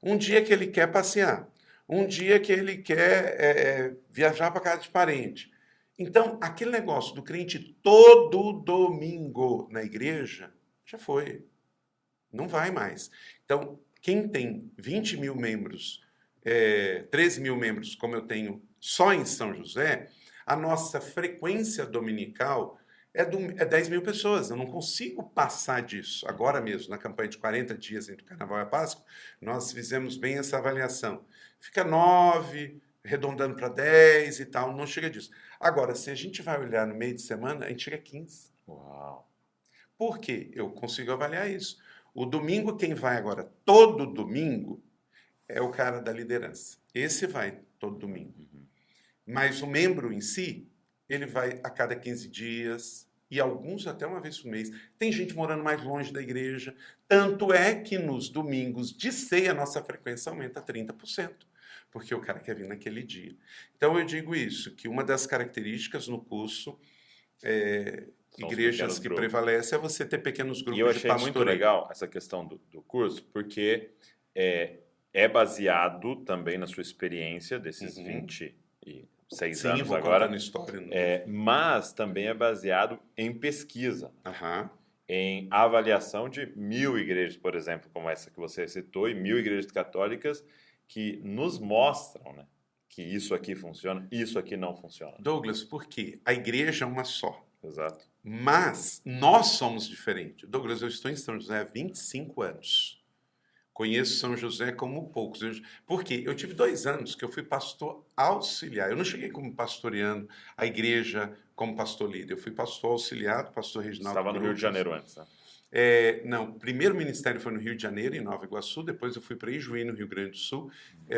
Speaker 2: um dia que ele quer passear, um dia que ele quer viajar para casa de parente. Então, aquele negócio do crente todo domingo na igreja, já foi. Não vai mais. Então, quem tem 20 mil membros, 13 mil membros, como eu tenho só em São José, a nossa frequência dominical é 10 mil pessoas. Eu não consigo passar disso. Agora mesmo, na campanha de 40 dias entre o Carnaval e a Páscoa, nós fizemos bem essa avaliação. Fica 9, arredondando para 10 e tal, não chega disso. Agora, se a gente vai olhar no meio de semana, a gente chega a 15.
Speaker 1: Uau!
Speaker 2: Por quê? Eu consigo avaliar isso. O domingo, quem vai agora todo domingo é o cara da liderança. Esse vai todo domingo. Mas o membro em si, ele vai a cada 15 dias e alguns até uma vez por mês. Tem gente morando mais longe da igreja. Tanto é que nos domingos de ceia a nossa frequência aumenta 30%. Porque o cara quer vir naquele dia. Então, eu digo isso, que uma das características no curso igrejas que prevalecem é você ter pequenos grupos de pastoreio.
Speaker 1: E eu achei muito legal essa questão do curso, porque é baseado também na sua experiência desses 26 anos agora.
Speaker 2: História,
Speaker 1: mas também é baseado em pesquisa. Em avaliação de 1000 igrejas, por exemplo, como essa que você citou, e 1000 igrejas católicas, que nos mostram, né, que isso aqui funciona, isso aqui não funciona.
Speaker 2: Douglas, por quê? A igreja é uma só.
Speaker 1: Exato.
Speaker 2: Mas nós somos diferentes. Douglas, eu estou em São José há 25 anos. Conheço São José como poucos. Por quê? Eu tive 2 anos que eu fui pastor auxiliar. Eu não cheguei como pastoreando a igreja como pastor líder. Eu fui pastor auxiliar, pastor Reginaldo.
Speaker 1: Estava no Rio de Janeiro antes, né?
Speaker 2: Não, o primeiro ministério foi no Rio de Janeiro, em Nova Iguaçu, depois eu fui para Ijuí, no Rio Grande do Sul,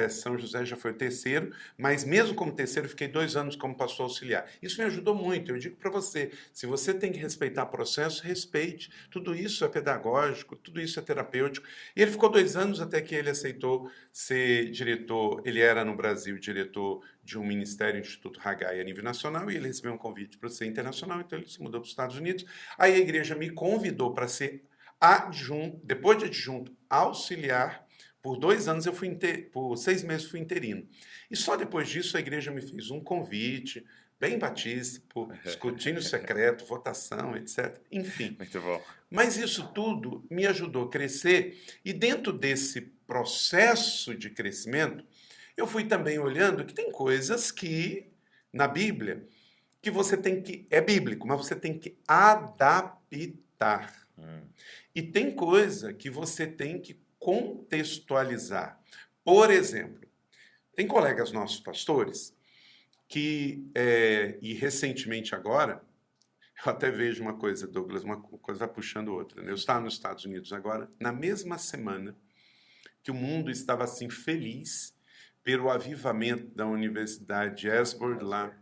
Speaker 2: São José já foi o terceiro, mas mesmo como terceiro, fiquei 2 anos como pastor auxiliar. Isso me ajudou muito, eu digo para você, se você tem que respeitar o processo, respeite, tudo isso é pedagógico, tudo isso é terapêutico, e ele ficou 2 anos até que ele aceitou ser diretor, ele era no Brasil diretor de um ministério, Instituto Haggai a nível nacional, e ele recebeu um convite para ser internacional, então ele se mudou para os Estados Unidos. Aí a igreja me convidou para ser adjunto, depois de adjunto, auxiliar. Por 2 anos, por 6 meses fui interino. E só depois disso a igreja me fez um convite, bem batista, por escrutínio secreto, votação, etc. Enfim.
Speaker 1: Muito bom.
Speaker 2: Mas isso tudo me ajudou a crescer, e dentro desse processo de crescimento, eu fui também olhando que tem coisas que, na Bíblia, que você tem que... É bíblico, mas você tem que adaptar. E tem coisa que você tem que contextualizar. Por exemplo, tem colegas nossos pastores e recentemente agora, eu até vejo uma coisa, Douglas, uma coisa vai puxando outra, né? Eu estava nos Estados Unidos agora, na mesma semana que o mundo estava assim feliz pelo avivamento da Universidade de Asbury lá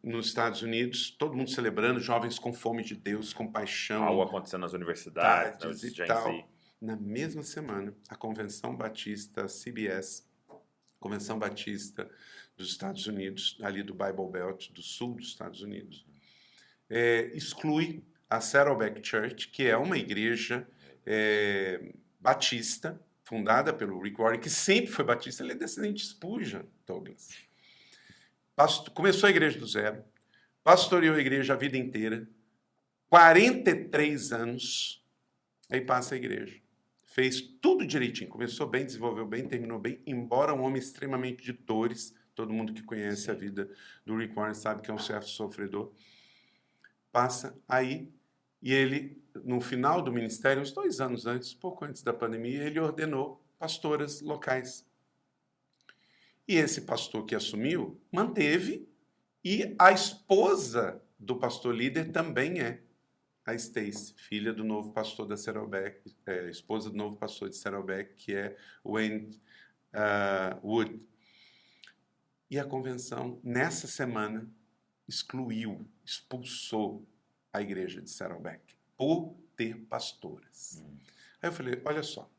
Speaker 2: nos Estados Unidos, todo mundo celebrando, jovens com fome de Deus, com paixão,
Speaker 1: algo acontecendo nas universidades, né,
Speaker 2: e
Speaker 1: Gen
Speaker 2: tal.
Speaker 1: Z.
Speaker 2: Na mesma semana, a Convenção Batista CBS, Convenção Batista dos Estados Unidos, ali do Bible Belt, do sul dos Estados Unidos, exclui a Saddleback Church, que é uma igreja batista, fundada pelo Rick Warren, que sempre foi batista, ele é descendente de Spurgeon, Douglas. Começou a igreja do zero, pastoreou a igreja a vida inteira, 43 anos, aí passa a igreja. Fez tudo direitinho, começou bem, desenvolveu bem, terminou bem, embora um homem extremamente de dores, todo mundo que conhece a vida do Rick Warren sabe que é um certo sofredor. Passa aí, e ele, no final do ministério, uns 2 anos antes, pouco antes da pandemia, ele ordenou pastoras locais. E esse pastor que assumiu, manteve, e a esposa do pastor líder também é a Stacy, filha do novo pastor da Saddleback, esposa do novo pastor de Saddleback, que é Wayne Wood. E a convenção, nessa semana, expulsou a igreja de Saddleback por ter pastoras. Aí eu falei, olha só,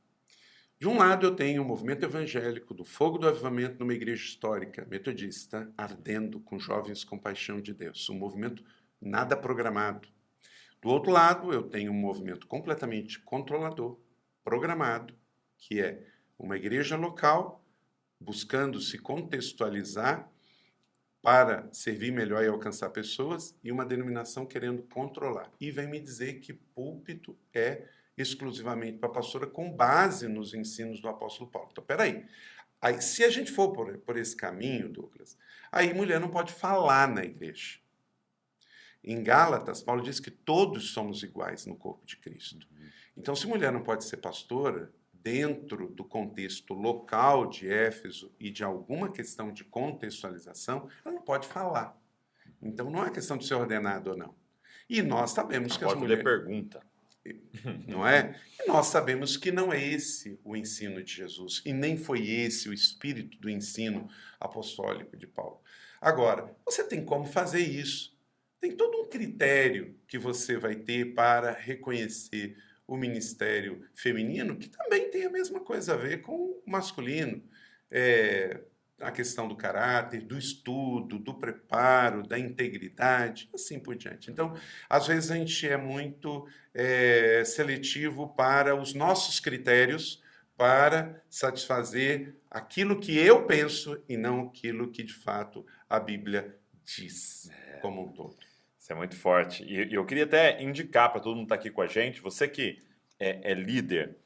Speaker 2: de um lado eu tenho o movimento evangélico do fogo do avivamento numa igreja histórica metodista, ardendo com jovens com paixão de Deus, um movimento nada programado. Do outro lado, eu tenho um movimento completamente controlador, programado, que é uma igreja local buscando se contextualizar para servir melhor e alcançar pessoas, e uma denominação querendo controlar. E vem me dizer que púlpito é exclusivamente para a pastora com base nos ensinos do apóstolo Paulo. Então, peraí. Aí, se a gente for por esse caminho, Douglas, aí mulher não pode falar na igreja. Em Gálatas, Paulo diz que todos somos iguais no corpo de Cristo. Então, se mulher não pode ser pastora, dentro do contexto local de Éfeso e de alguma questão de contextualização, ela não pode falar. Então, não é questão de ser ordenado ou não. E nós sabemos que as mulheres...
Speaker 1: pergunta.
Speaker 2: Não é? E nós sabemos que não é esse o ensino de Jesus, e nem foi esse o espírito do ensino apostólico de Paulo. Agora, você tem como fazer isso. Tem todo um critério que você vai ter para reconhecer o ministério feminino, que também tem a mesma coisa a ver com o masculino. A questão do caráter, do estudo, do preparo, da integridade, assim por diante. Então, às vezes a gente é muito seletivo para os nossos critérios para satisfazer aquilo que eu penso e não aquilo que, de fato, a Bíblia diz como um todo.
Speaker 1: Isso é muito forte. E eu queria até indicar para todo mundo que está aqui com a gente, você que é líder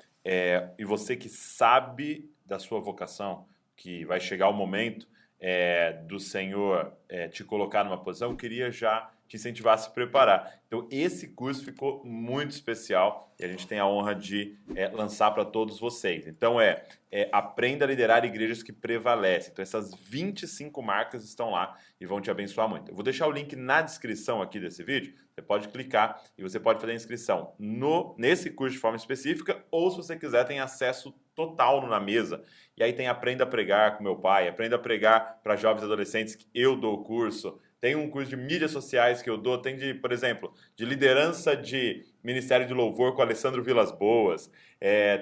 Speaker 1: e você que sabe da sua vocação, que vai chegar o momento do Senhor te colocar numa posição, eu queria já te incentivar a se preparar. Então, esse curso ficou muito especial e a gente tem a honra de lançar para todos vocês. Então, aprenda a liderar igrejas que prevalecem. Então, essas 25 marcas estão lá e vão te abençoar muito. Eu vou deixar o link na descrição aqui desse vídeo. Você pode clicar e você pode fazer a inscrição nesse curso de forma específica, ou se você quiser, tem acesso total no Na Mesa. E aí tem Aprenda a Pregar com meu pai, Aprenda a Pregar para jovens e adolescentes, que eu dou o curso. Tem um curso de mídias sociais que eu dou, tem de, por exemplo, de liderança de Ministério de Louvor com Alessandro Vilas Boas,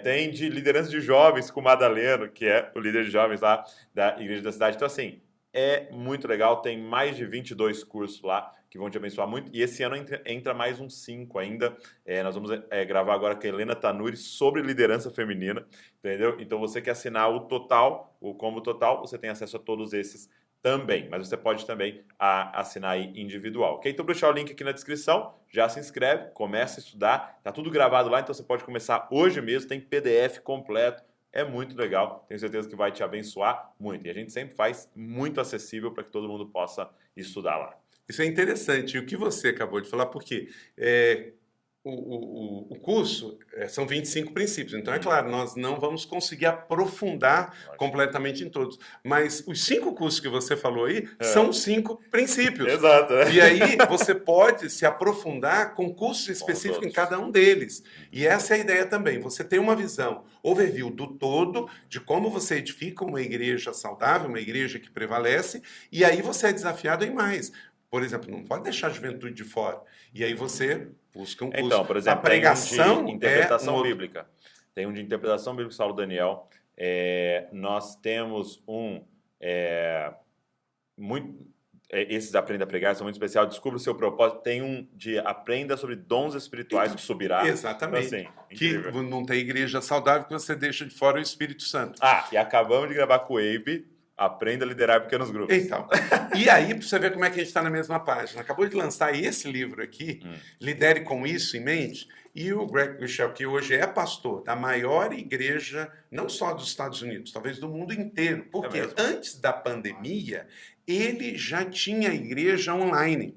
Speaker 1: tem de liderança de jovens com o Madaleno, que é o líder de jovens lá da Igreja da Cidade. Então, assim, é muito legal, tem mais de 22 cursos lá que vão te abençoar muito, e esse ano entra mais uns 5 ainda. Nós vamos gravar agora com a Helena Tanuri sobre liderança feminina, entendeu? Então, você quer assinar o total, o combo total, você tem acesso a todos esses também, mas você pode também assinar aí individual, ok? Então, vou deixar o link aqui na descrição, já se inscreve, começa a estudar, tá tudo gravado lá, então você pode começar hoje mesmo, tem PDF completo, é muito legal, tenho certeza que vai te abençoar muito, e a gente sempre faz muito acessível para que todo mundo possa estudar lá.
Speaker 2: Isso é interessante, e o que você acabou de falar, porque o curso são 25 princípios. Então, é claro, nós não vamos conseguir aprofundar completamente em todos. Mas os 5 cursos que você falou aí são 5 princípios.
Speaker 1: Exato.
Speaker 2: E aí você pode se aprofundar com cursos específicos em cada um deles. E essa é a ideia também. Você tem uma visão overview do todo, de como você edifica uma igreja saudável, uma igreja que prevalece, e aí você é desafiado em mais. Por exemplo, não pode deixar a juventude de fora. E aí você busca um curso.
Speaker 1: Então, por exemplo,
Speaker 2: a pregação
Speaker 1: tem um de interpretação bíblica. Tem um de interpretação bíblica, Saulo Daniel. Nós temos esses Aprenda a Pregar são muito especial. Descubra o seu propósito. Tem um de Aprenda sobre dons espirituais que subirá.
Speaker 2: Exatamente.
Speaker 1: Então, assim,
Speaker 2: que não tem igreja saudável que você deixa de fora o Espírito Santo.
Speaker 1: E acabamos de gravar com o Abe. Aprenda a liderar pequenos grupos.
Speaker 2: Então, e aí, para você ver como é que a gente está na mesma página. Acabou de lançar esse livro aqui, Lidere com Isso em Mente, e o Greg Michel, que hoje é pastor da maior igreja, não só dos Estados Unidos, talvez do mundo inteiro, porque antes da pandemia, ele já tinha igreja online.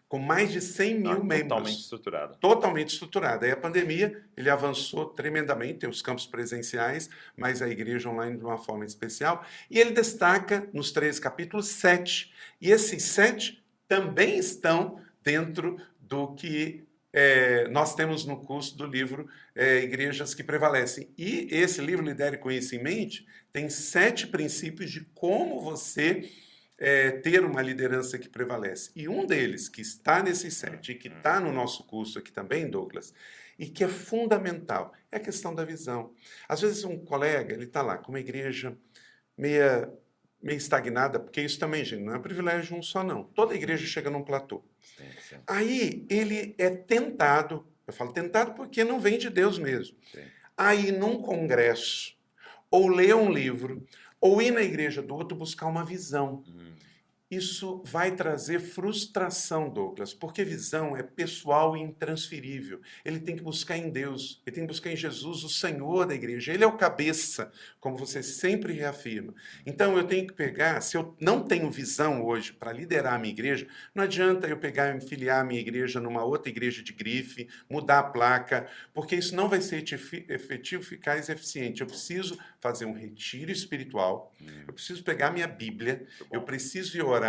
Speaker 2: Com mais de 100 mil membros.
Speaker 1: Totalmente estruturada.
Speaker 2: Totalmente estruturada. Aí a pandemia, ele avançou tremendamente, tem os campos presenciais, mas a igreja online de uma forma especial. E ele destaca nos 13 capítulos 7. E esses 7 também estão dentro do que nós temos no curso do livro Igrejas que Prevalecem. E esse livro, Lidere com Isso em Mente, tem 7 princípios de como você ter uma liderança que prevalece. E um deles, que está nesses 7, e que está no nosso curso aqui também, Douglas, e que é fundamental, é a questão da visão. Às vezes um colega, ele está lá com uma igreja meio estagnada, porque isso também, gente, não é privilégio um só, não. Toda igreja chega num platô. Sim. Aí ele é tentado, eu falo tentado porque não vem de Deus mesmo, aí num congresso, ou ler um livro, ou ir na igreja do outro buscar uma visão. Isso vai trazer frustração, Douglas, porque visão é pessoal e intransferível. Ele tem que buscar em Deus, ele tem que buscar em Jesus, o Senhor da igreja. Ele é o cabeça, como você sempre reafirma. Então, eu tenho que pegar, se eu não tenho visão hoje para liderar a minha igreja, não adianta eu pegar e me filiar a minha igreja numa outra igreja de grife, mudar a placa, porque isso não vai ser efetivo, eficaz e eficiente. Eu preciso fazer um retiro espiritual, eu preciso pegar minha Bíblia, eu preciso ir orar,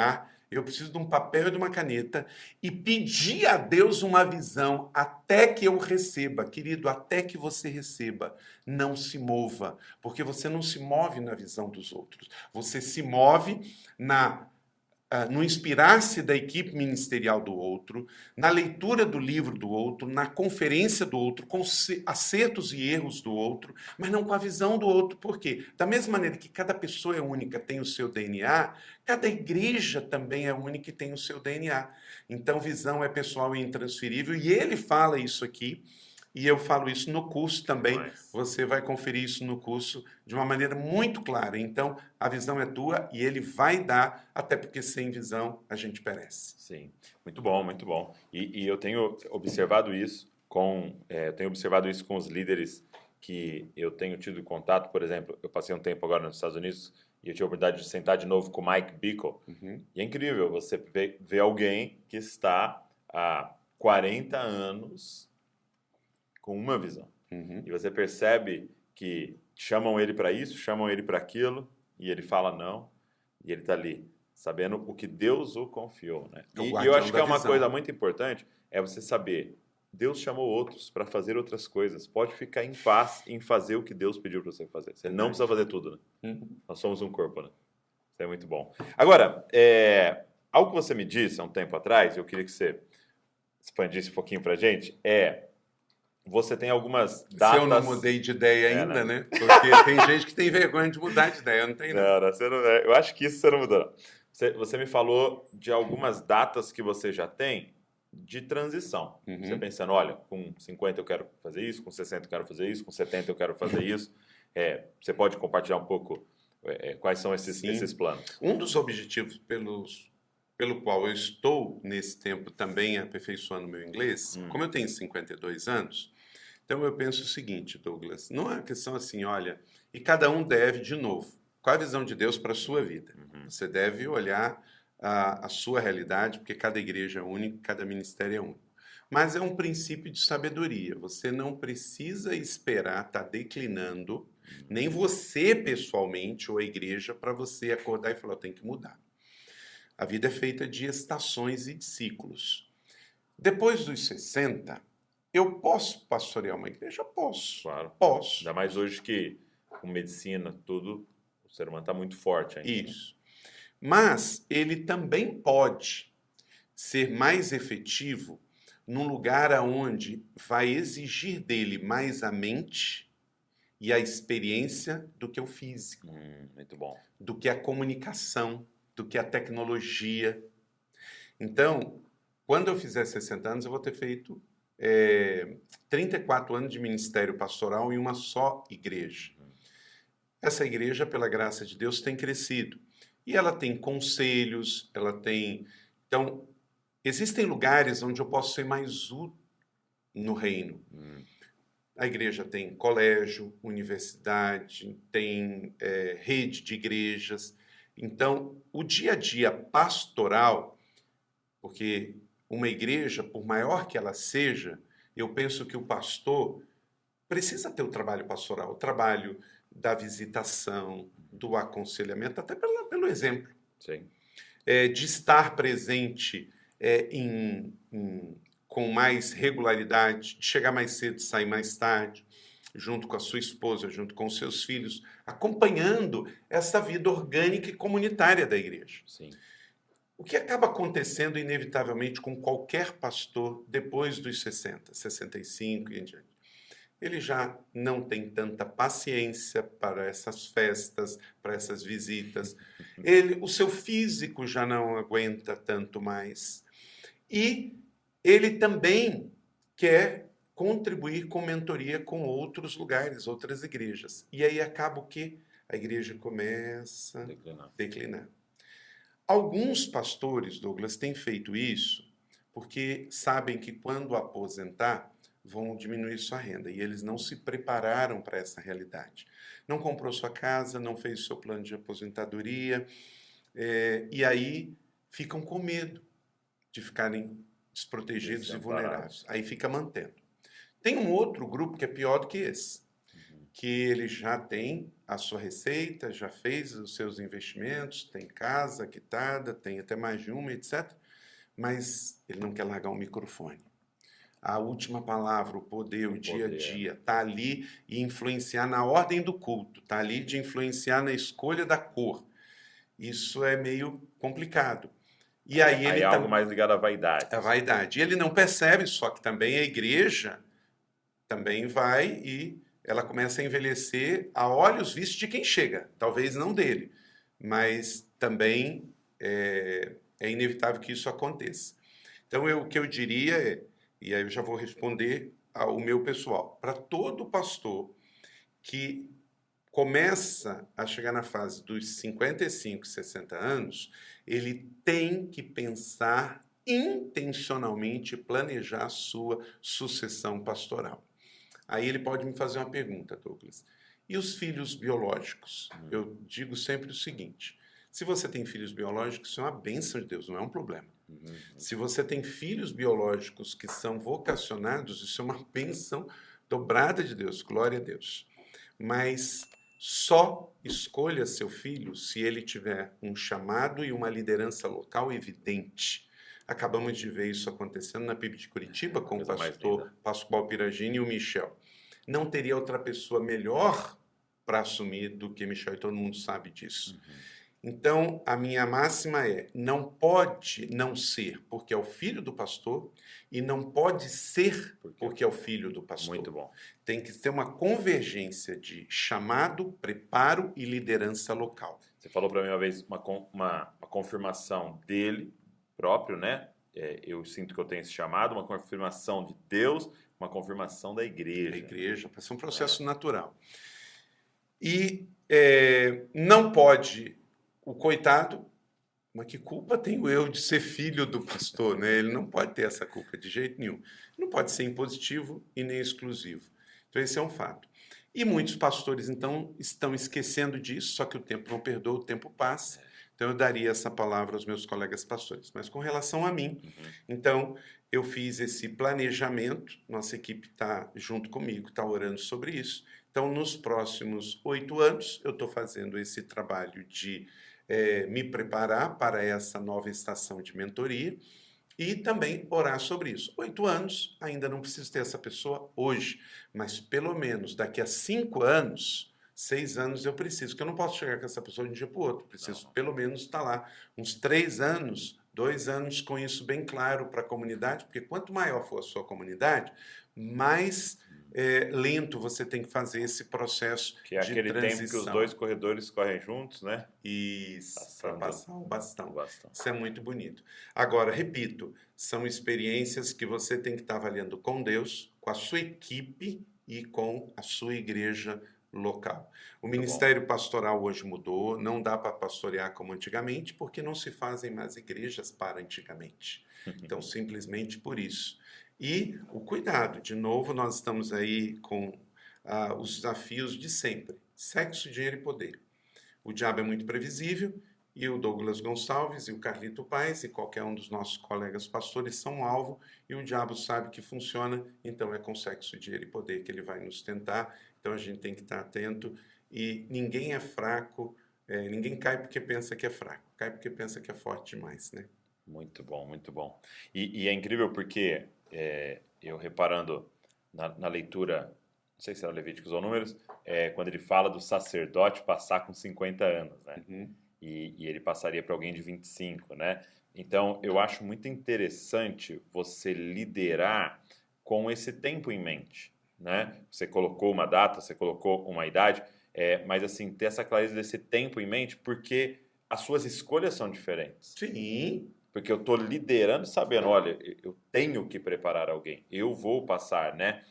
Speaker 2: eu preciso de um papel e de uma caneta e pedir a Deus uma visão até que eu receba. Querido, até que você receba, não se mova, porque você não se move na visão dos outros. Você se move no inspirar-se da equipe ministerial do outro, na leitura do livro do outro, na conferência do outro, com acertos e erros do outro, mas não com a visão do outro. Por quê? Da mesma maneira que cada pessoa é única, tem o seu DNA, cada igreja também é única e tem o seu DNA. Então, visão é pessoal e intransferível, e ele fala isso aqui, e eu falo isso no curso também. Você vai conferir isso no curso de uma maneira muito clara. Então, a visão é tua e ele vai dar, até porque sem visão a gente perece.
Speaker 1: Sim, muito bom, muito bom. E eu tenho observado isso com os líderes que eu tenho tido contato. Por exemplo, eu passei um tempo agora nos Estados Unidos e eu tive a oportunidade de sentar de novo com o Mike Bickle. E é incrível você ver alguém que está há 40 anos com uma visão. E você percebe que chamam ele para isso, chamam ele para aquilo, e ele fala não, e ele está ali, sabendo o que Deus o confiou. Né? E eu acho que é uma coisa muito importante, é você saber, Deus chamou outros para fazer outras coisas. Pode ficar em paz em fazer o que Deus pediu para você fazer. Você não precisa fazer tudo. Né? Nós somos um corpo. Né? Isso é muito bom. Agora, algo que você me disse há um tempo atrás, eu queria que você expandisse um pouquinho para a gente, você tem algumas datas...
Speaker 2: Se eu não mudei de ideia ainda, né? Porque tem gente que tem vergonha de mudar de ideia, não tem não.
Speaker 1: Eu acho que isso você não mudou. Você me falou de algumas datas que você já tem de transição. Você pensando, olha, com 50 eu quero fazer isso, com 60 eu quero fazer isso, com 70 eu quero fazer isso. Você pode compartilhar um pouco quais são esses planos?
Speaker 2: Um dos objetivos pelo qual eu estou nesse tempo também aperfeiçoando meu inglês, como eu tenho 52 anos, então eu penso o seguinte, Douglas, não é uma questão assim, olha, e cada um deve, de novo, qual é a visão de Deus para a sua vida? Você deve olhar a sua realidade, porque cada igreja é única, cada ministério é único. mas é um princípio de sabedoria. Você não precisa esperar estar declinando, nem você pessoalmente ou a igreja, para você acordar e falar, tem que mudar. A vida é feita de estações e de ciclos. Depois dos 60, eu posso pastorear uma igreja? Posso.
Speaker 1: Claro.
Speaker 2: Posso.
Speaker 1: Ainda mais hoje que, com medicina, tudo, o ser humano está muito forte ainda.
Speaker 2: Isso. Mas ele também pode ser mais efetivo num lugar onde vai exigir dele mais a mente e a experiência do que o físico,
Speaker 1: muito bom.
Speaker 2: do que a comunicação, do que a tecnologia. Então, quando eu fizer 60 anos, eu vou ter feito 34 anos de ministério pastoral em uma só igreja. Essa igreja, pela graça de Deus, tem crescido. E ela tem conselhos, ela tem... Então, existem lugares onde eu posso ser mais útil no reino. A igreja tem colégio, universidade, tem rede de igrejas. Então, o dia a dia pastoral, porque uma igreja, por maior que ela seja, eu penso que o pastor precisa ter o trabalho pastoral, o trabalho da visitação, do aconselhamento, até pelo exemplo.
Speaker 1: Sim.
Speaker 2: De estar presente com mais regularidade, de chegar mais cedo, sair mais tarde, junto com a sua esposa, junto com os seus filhos, acompanhando essa vida orgânica e comunitária da igreja.
Speaker 1: Sim.
Speaker 2: O que acaba acontecendo inevitavelmente com qualquer pastor depois dos 60, 65 e em diante? Ele já não tem tanta paciência para essas festas, para essas visitas. O seu físico já não aguenta tanto mais. E ele também quer contribuir com mentoria com outros lugares, outras igrejas. E aí acaba o quê? A igreja começa a declinar. Alguns pastores, Douglas, têm feito isso porque sabem que quando aposentar, vão diminuir sua renda. E eles não se prepararam para essa realidade. Não comprou sua casa, não fez seu plano de aposentadoria, e aí ficam com medo de ficarem desprotegidos e vulneráveis. Aí fica mantendo. Tem um outro grupo que é pior do que esse, que ele já tem a sua receita, já fez os seus investimentos, tem casa quitada, tem até mais de uma, etc. Mas ele não quer largar o microfone. A última palavra, o poder, o dia a dia, está ali e influenciar na ordem do culto, está ali de influenciar na escolha da cor. Isso é meio complicado. E aí ele
Speaker 1: é algo mais ligado à vaidade.
Speaker 2: À vaidade. E ele não percebe, só que também a igreja também vai e ela começa a envelhecer a olhos vistos de quem chega. Talvez não dele, mas também é inevitável que isso aconteça. Então, o que eu diria e aí eu já vou responder ao meu pessoal, para todo pastor que começa a chegar na fase dos 55, 60 anos, ele tem que pensar intencionalmente, planejar a sua sucessão pastoral. Aí ele pode me fazer uma pergunta, Douglas. E os filhos biológicos? Eu digo sempre o seguinte, se você tem filhos biológicos, isso é uma bênção de Deus, não é um problema. Se você tem filhos biológicos que são vocacionados, isso é uma bênção dobrada de Deus, glória a Deus. Mas só escolha seu filho se ele tiver um chamado e uma liderança local evidente. Acabamos de ver isso acontecendo na PIB de Curitiba com o pastor Pascoal Piragini e o Michel. Não teria outra pessoa melhor para assumir do que Michel, e todo mundo sabe disso. Então, a minha máxima é, não pode não ser porque é o filho do pastor e não pode ser porque é o filho do pastor.
Speaker 1: Muito bom.
Speaker 2: Tem que ter uma convergência de chamado, preparo e liderança local.
Speaker 1: Você falou para mim uma vez uma confirmação dele próprio, né? Eu sinto que eu tenho esse chamado, uma confirmação de Deus, uma confirmação da igreja.
Speaker 2: Da igreja, para ser um processo natural. E não pode... O coitado, mas que culpa tenho eu de ser filho do pastor, né? Ele não pode ter essa culpa de jeito nenhum. Não pode ser impositivo e nem exclusivo. Então, esse é um fato. E muitos pastores, então, estão esquecendo disso, só que o tempo não perdoa, o tempo passa. Então, eu daria essa palavra aos meus colegas pastores. Mas com relação a mim, então, eu fiz esse planejamento, nossa equipe está junto comigo, está orando sobre isso. Então, nos próximos 8 anos, eu estou fazendo esse trabalho de me preparar para essa nova estação de mentoria e também orar sobre isso. 8 anos, ainda não preciso ter essa pessoa hoje, mas pelo menos daqui a 5 anos, 6 anos eu preciso, porque eu não posso chegar com essa pessoa de um dia para o outro, preciso pelo menos estar lá uns 3 anos, 2 anos com isso bem claro para a comunidade, porque quanto maior for a sua comunidade, mais lento você tem que fazer esse processo
Speaker 1: Que é
Speaker 2: de
Speaker 1: aquele
Speaker 2: transição.
Speaker 1: tempo que os 2 corredores correm juntos, né?
Speaker 2: Isso, para passar o bastão.
Speaker 1: bastão.
Speaker 2: Isso é muito bonito. Agora, repito, são experiências que você tem que estar avaliando com Deus, com a sua equipe e com a sua igreja local. O ministério pastoral hoje mudou, não dá para pastorear como antigamente, porque não se fazem mais igrejas para antigamente. Então, simplesmente por isso. E o cuidado, de novo, nós estamos aí com os desafios de sempre: sexo, dinheiro e poder. O diabo é muito previsível e o Douglas Gonçalves e o Carlito Paes e qualquer um dos nossos colegas pastores são alvo e o diabo sabe que funciona, então é com sexo, dinheiro e poder que ele vai nos tentar. Então a gente tem que estar atento e ninguém é fraco, ninguém cai porque pensa que é fraco, cai porque pensa que é forte demais, né?
Speaker 1: Muito bom, muito bom. E é incrível porque eu reparando na leitura, não sei se era Levíticos ou Números, quando ele fala do sacerdote passar com 50 anos, né?
Speaker 2: Uhum.
Speaker 1: E ele passaria para alguém de 25, né? Então, eu acho muito interessante você liderar com esse tempo em mente, né? Você colocou uma data, você colocou uma idade, mas assim, ter essa clareza desse tempo em mente, porque as suas escolhas são diferentes.
Speaker 2: Sim.
Speaker 1: Porque eu estou liderando sabendo, olha, eu tenho que preparar alguém, eu vou passar, né?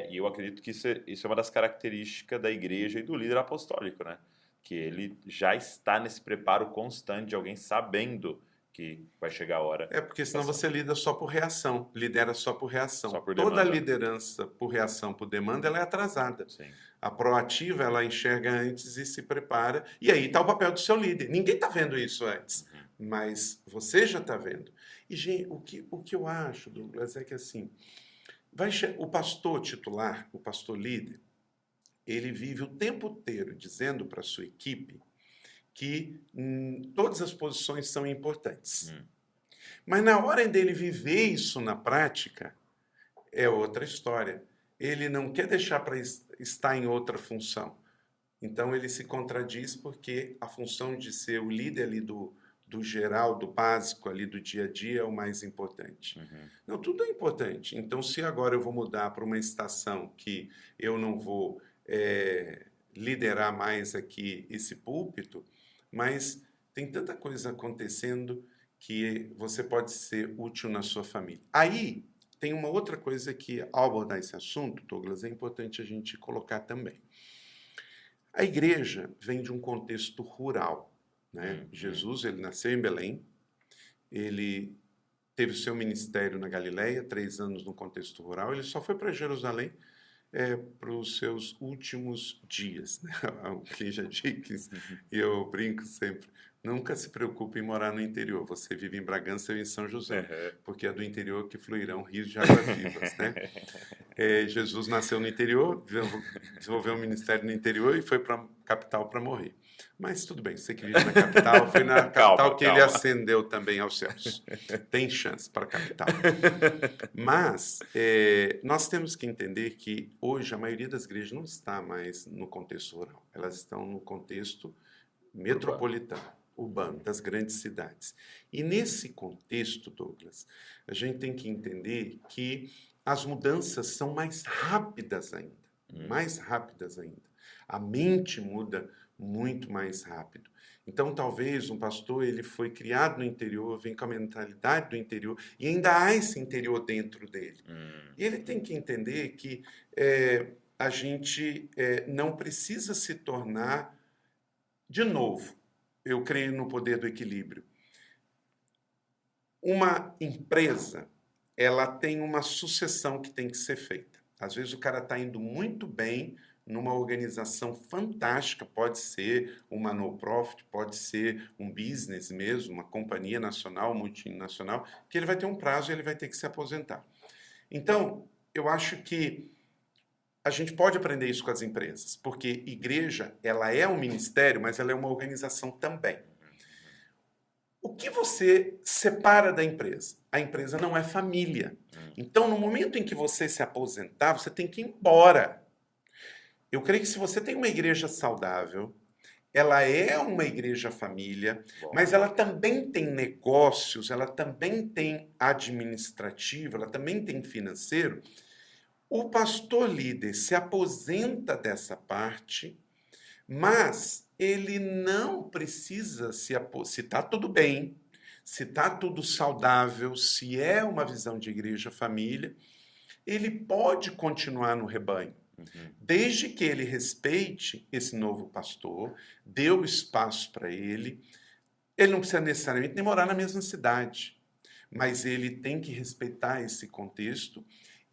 Speaker 1: E eu acredito que isso é uma das características da igreja e do líder apostólico, né? Que ele já está nesse preparo constante de alguém sabendo que vai chegar a hora.
Speaker 2: Porque senão você lidera só por reação, lidera só por reação.
Speaker 1: Só por
Speaker 2: Toda
Speaker 1: demanda.
Speaker 2: liderança por reação, por demanda, ela é atrasada.
Speaker 1: Sim.
Speaker 2: A proativa, ela enxerga antes e se prepara. E aí está o papel do seu líder. Ninguém está vendo isso antes, mas você já está vendo. E, gente, o que eu acho, Douglas, é que assim, o pastor titular, o pastor líder, ele vive o tempo inteiro dizendo para a sua equipe que todas as posições são importantes. Mas na hora dele viver isso na prática, é outra história. Ele não quer deixar para estar em outra função. Então ele se contradiz porque a função de ser o líder ali do geral, do básico ali do dia a dia é o mais importante. Não, tudo é importante. Então se agora eu vou mudar para uma estação que eu não vou liderar mais aqui esse púlpito, mas tem tanta coisa acontecendo que você pode ser útil na sua família. Aí tem uma outra coisa que, ao abordar esse assunto, Douglas, é importante a gente colocar também. A igreja vem de um contexto rural, né? Jesus, ele nasceu em Belém, ele teve o seu ministério na Galileia, 3 anos no contexto rural, ele só foi para Jerusalém para os seus últimos dias, né? Alguém já disse, e eu brinco sempre, nunca se preocupe em morar no interior, você vive em Bragança ou em São José, porque é do interior que fluirão rios de águas vivas, né? Jesus nasceu no interior, desenvolveu um ministério no interior e foi para a capital para morrer. Mas tudo bem, você que vive na capital, foi na capital que ele ascendeu também aos céus. Tem chance para a capital. Mas nós temos que entender que hoje a maioria das igrejas não está mais no contexto rural. Elas estão no contexto metropolitano, urbano, das grandes cidades. E nesse contexto, Douglas, a gente tem que entender que as mudanças são mais rápidas ainda. Mais rápidas ainda. A mente muda muito mais rápido. Então, talvez um pastor ele foi criado no interior, vem com a mentalidade do interior, e ainda há esse interior dentro dele. E ele tem que entender que a gente não precisa se tornar, de novo, eu creio no poder do equilíbrio. Uma empresa, ela tem uma sucessão que tem que ser feita. Às vezes o cara está indo muito bem numa organização fantástica, pode ser uma non-profit, pode ser um business mesmo, uma companhia nacional, multinacional, que ele vai ter um prazo e ele vai ter que se aposentar. Então, eu acho que a gente pode aprender isso com as empresas, porque igreja, ela é um ministério, mas ela é uma organização também. O que você separa da empresa? A empresa não é família. Então, no momento em que você se aposentar, você tem que ir embora. Eu creio que se você tem uma igreja saudável, ela é uma igreja família, mas ela também tem negócios, ela também tem administrativo, ela também tem financeiro. O pastor líder se aposenta dessa parte, mas ele não precisa se está tudo bem, se está tudo saudável, se é uma visão de igreja família, ele pode continuar no rebanho. Desde que ele respeite esse novo pastor, dê o espaço para ele não precisa necessariamente nem morar na mesma cidade, mas ele tem que respeitar esse contexto.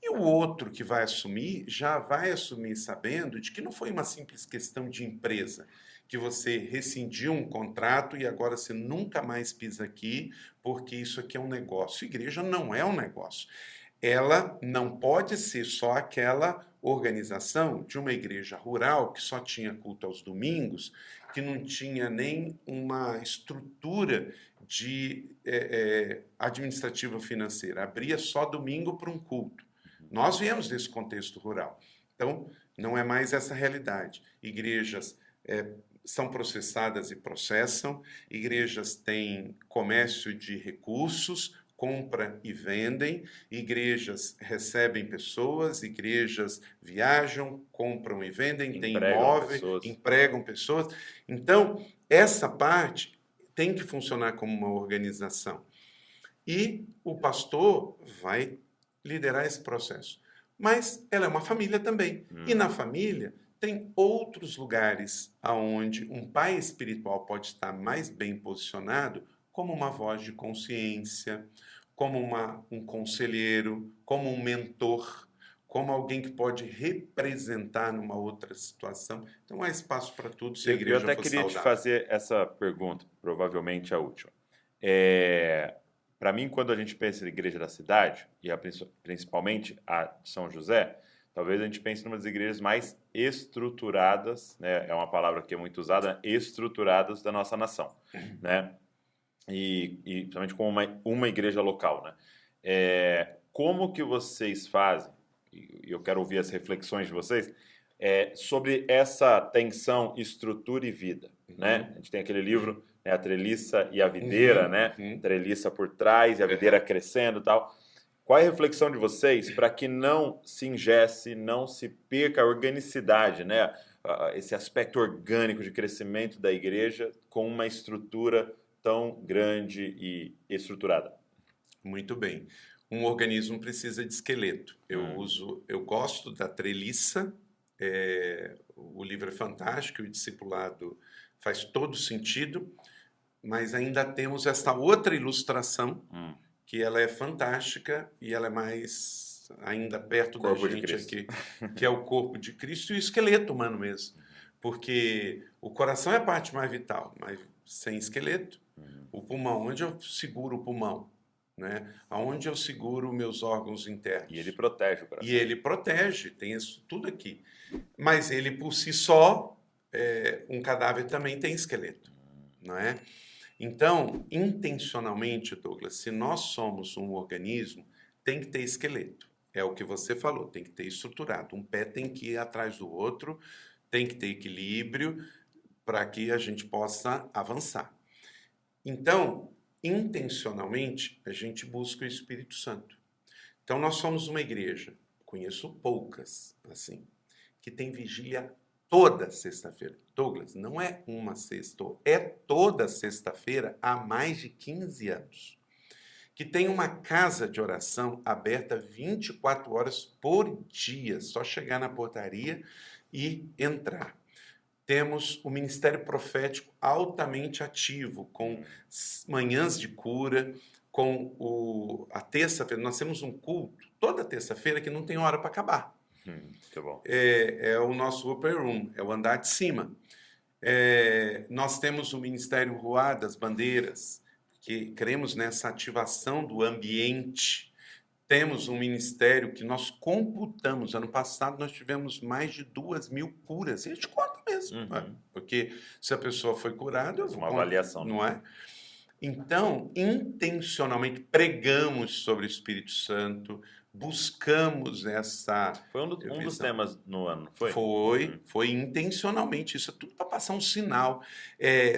Speaker 2: E o outro que vai assumir, já vai assumir sabendo de que não foi uma simples questão de empresa, que você rescindiu um contrato e agora você nunca mais pisa aqui, porque isso aqui é um negócio. Igreja não é um negócio. Ela não pode ser só aquela organização de uma igreja rural que só tinha culto aos domingos, que não tinha nem uma estrutura de administrativa financeira, abria só domingo para um culto. Nós viemos desse contexto rural. Então, não é mais essa realidade. Igrejas são processadas e processam, igrejas têm comércio de recursos, compram e vendem, igrejas recebem pessoas, igrejas viajam, compram e vendem, têm imóveis, empregam pessoas. Então, essa parte tem que funcionar como uma organização. E o pastor vai liderar esse processo. Mas ela é uma família também. E na família tem outros lugares onde um pai espiritual pode estar mais bem posicionado, como uma voz de consciência, como um conselheiro, como um mentor, como alguém que pode representar numa outra situação. Então há espaço para tudo se a igreja for saudável.
Speaker 1: Eu até queria te fazer essa pergunta, provavelmente a última. Para mim, quando a gente pensa em igreja da cidade, e principalmente a de São José, talvez a gente pense em umas igrejas mais estruturadas, né? É uma palavra que é muito usada, estruturadas da nossa nação, né? E principalmente como uma igreja local, né? Como que vocês fazem, e eu quero ouvir as reflexões de vocês, sobre essa tensão estrutura e vida, né? A gente tem aquele livro, né, A Treliça e a Videira, né? Treliça por trás e a videira crescendo e tal. Qual é a reflexão de vocês para que não se engesse, não se perca a organicidade, né? Esse aspecto orgânico de crescimento da igreja com uma estrutura tão grande e estruturada?
Speaker 2: Muito bem. Um organismo precisa de esqueleto. Eu gosto da treliça, o livro é fantástico, o discipulado faz todo sentido, mas ainda temos essa outra ilustração, que ela é fantástica e ela é mais ainda perto da gente aqui, que é o corpo de Cristo e o esqueleto humano mesmo. Porque o coração é a parte mais vital, mas sem esqueleto, o pulmão, onde eu seguro o pulmão? Né? Aonde eu seguro meus órgãos internos?
Speaker 1: E ele protege o coração.
Speaker 2: E ele protege, tem isso tudo aqui. Mas ele por si só, um cadáver também tem esqueleto, não é? Então, intencionalmente, Douglas, se nós somos um organismo, tem que ter esqueleto. É o que você falou, tem que ter estruturado. Um pé tem que ir atrás do outro, tem que ter equilíbrio para que a gente possa avançar. Então, intencionalmente, a gente busca o Espírito Santo. Então, nós somos uma igreja, conheço poucas, assim, que tem vigília toda sexta-feira. Douglas, não é uma sexta, é toda sexta-feira há mais de 15 anos. Que tem uma casa de oração aberta 24 horas por dia, só chegar na portaria e entrar. Temos o ministério profético altamente ativo, com manhãs de cura, com a terça-feira. Nós temos um culto toda terça-feira que não tem hora para acabar.
Speaker 1: Muito bom.
Speaker 2: É o nosso upper room, é o andar de cima. Nós temos o Ministério Ruá das Bandeiras, que cremos nessa ativação do ambiente. Temos um ministério que nós computamos. Ano passado nós tivemos mais de 2.000 curas. E a gente conta mesmo, porque se a pessoa foi curada,
Speaker 1: uma avaliação,
Speaker 2: não é? Então, intencionalmente pregamos sobre o Espírito Santo, buscamos essa...
Speaker 1: Foi um dos temas no ano, foi?
Speaker 2: Foi intencionalmente, isso é tudo para passar um sinal.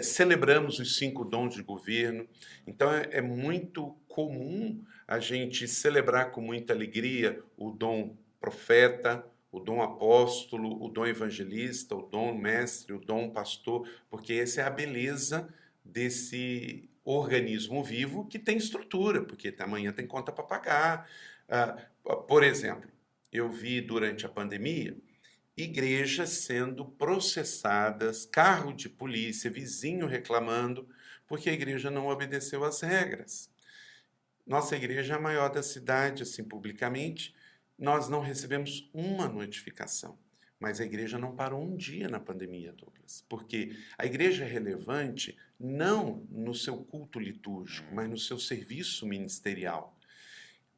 Speaker 2: Celebramos os 5 dons de governo, então é muito comum a gente celebrar com muita alegria o dom profeta, o dom apóstolo, o dom evangelista, o dom mestre, o dom pastor, porque essa é a beleza desse organismo vivo que tem estrutura, porque amanhã tem conta para pagar. Por exemplo, eu vi durante a pandemia igrejas sendo processadas, carro de polícia, vizinho reclamando, porque a igreja não obedeceu às regras. Nossa igreja é a maior da cidade, assim, publicamente, nós não recebemos uma notificação. Mas a igreja não parou um dia na pandemia, Douglas, porque a igreja é relevante não no seu culto litúrgico, mas no seu serviço ministerial.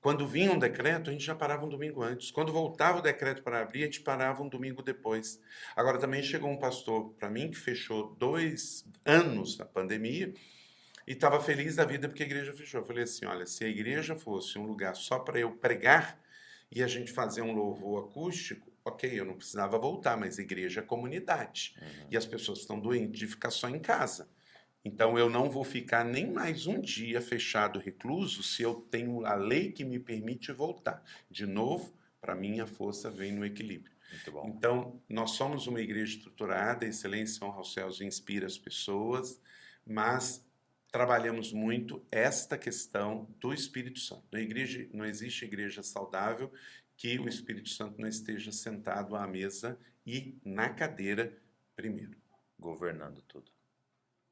Speaker 2: Quando vinha um decreto, a gente já parava um domingo antes. Quando voltava o decreto para abrir, a gente parava um domingo depois. Agora, também chegou um pastor para mim que fechou 2 anos da pandemia e estava feliz da vida porque a igreja fechou. Eu falei assim, olha, se a igreja fosse um lugar só para eu pregar e a gente fazer um louvor acústico, ok, eu não precisava voltar, mas igreja é comunidade. E as pessoas estão doentes de ficar só em casa. Então, eu não vou ficar nem mais um dia fechado, recluso, se eu tenho a lei que me permite voltar. De novo, para mim, a força vem no equilíbrio.
Speaker 1: Muito bom.
Speaker 2: Então, nós somos uma igreja estruturada, a excelência honra aos céus e inspira as pessoas, mas trabalhamos muito esta questão do Espírito Santo. Não existe igreja saudável que o Espírito Santo não esteja sentado à mesa e na cadeira primeiro.
Speaker 1: Governando tudo.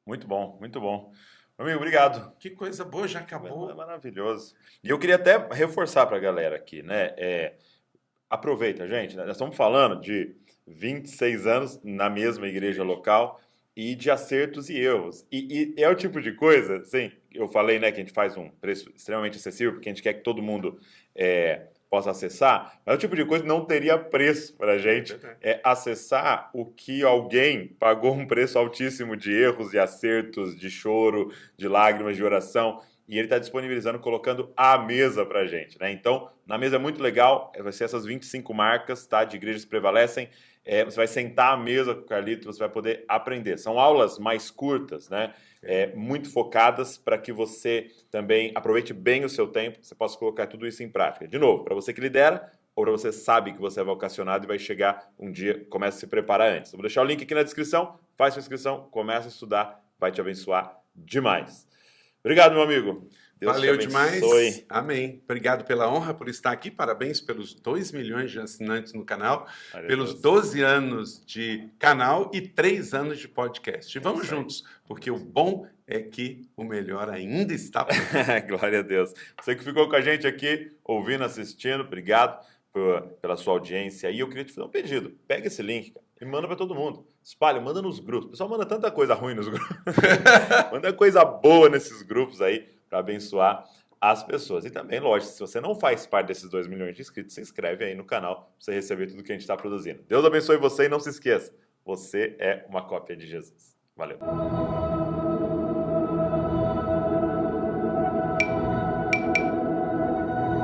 Speaker 1: Muito bom, muito bom. Amigo, obrigado.
Speaker 2: Que coisa boa, já acabou.
Speaker 1: É maravilhoso. E eu queria até reforçar para a galera aqui, né? Aproveita, gente, né? Nós estamos falando de 26 anos na mesma igreja local e de acertos e erros. E é o tipo de coisa, assim, eu falei, né, que a gente faz um preço extremamente acessível, porque a gente quer que todo mundo possa acessar, mas é o tipo de coisa que não teria preço para a gente acessar o que alguém pagou um preço altíssimo de erros e acertos, de choro, de lágrimas, de oração, e ele está disponibilizando, colocando à mesa para a gente, né? Então, na mesa é muito legal, vai ser essas 25 marcas, tá, de igrejas que prevalecem. Você vai sentar à mesa com o Carlito, você vai poder aprender. São aulas mais curtas, né? Muito focadas para que você também aproveite bem o seu tempo, você possa colocar tudo isso em prática. De novo, para você que lidera ou para você sabe que você é vocacionado e vai chegar um dia, comece a se preparar antes. Eu vou deixar o link aqui na descrição, faz sua inscrição, começa a estudar, vai te abençoar demais. Obrigado, meu amigo.
Speaker 2: Deus valeu demais. Amém. Obrigado pela honra por estar aqui. Parabéns pelos 2 milhões de assinantes no canal, pelos 12 anos de canal e 3 anos de podcast. E vamos juntos, porque o bom é que o melhor ainda está por vir.
Speaker 1: Glória a Deus. Você que ficou com a gente aqui, ouvindo, assistindo, obrigado pela sua audiência. E eu queria te fazer um pedido. Pega esse link, cara, e manda para todo mundo. Espalha, manda nos grupos. O pessoal manda tanta coisa ruim nos grupos. Manda coisa boa nesses grupos aí, para abençoar as pessoas. E também, lógico, se você não faz parte desses 2 milhões de inscritos, se inscreve aí no canal para você receber tudo que a gente está produzindo. Deus abençoe você e não se esqueça, você é uma cópia de Jesus. Valeu!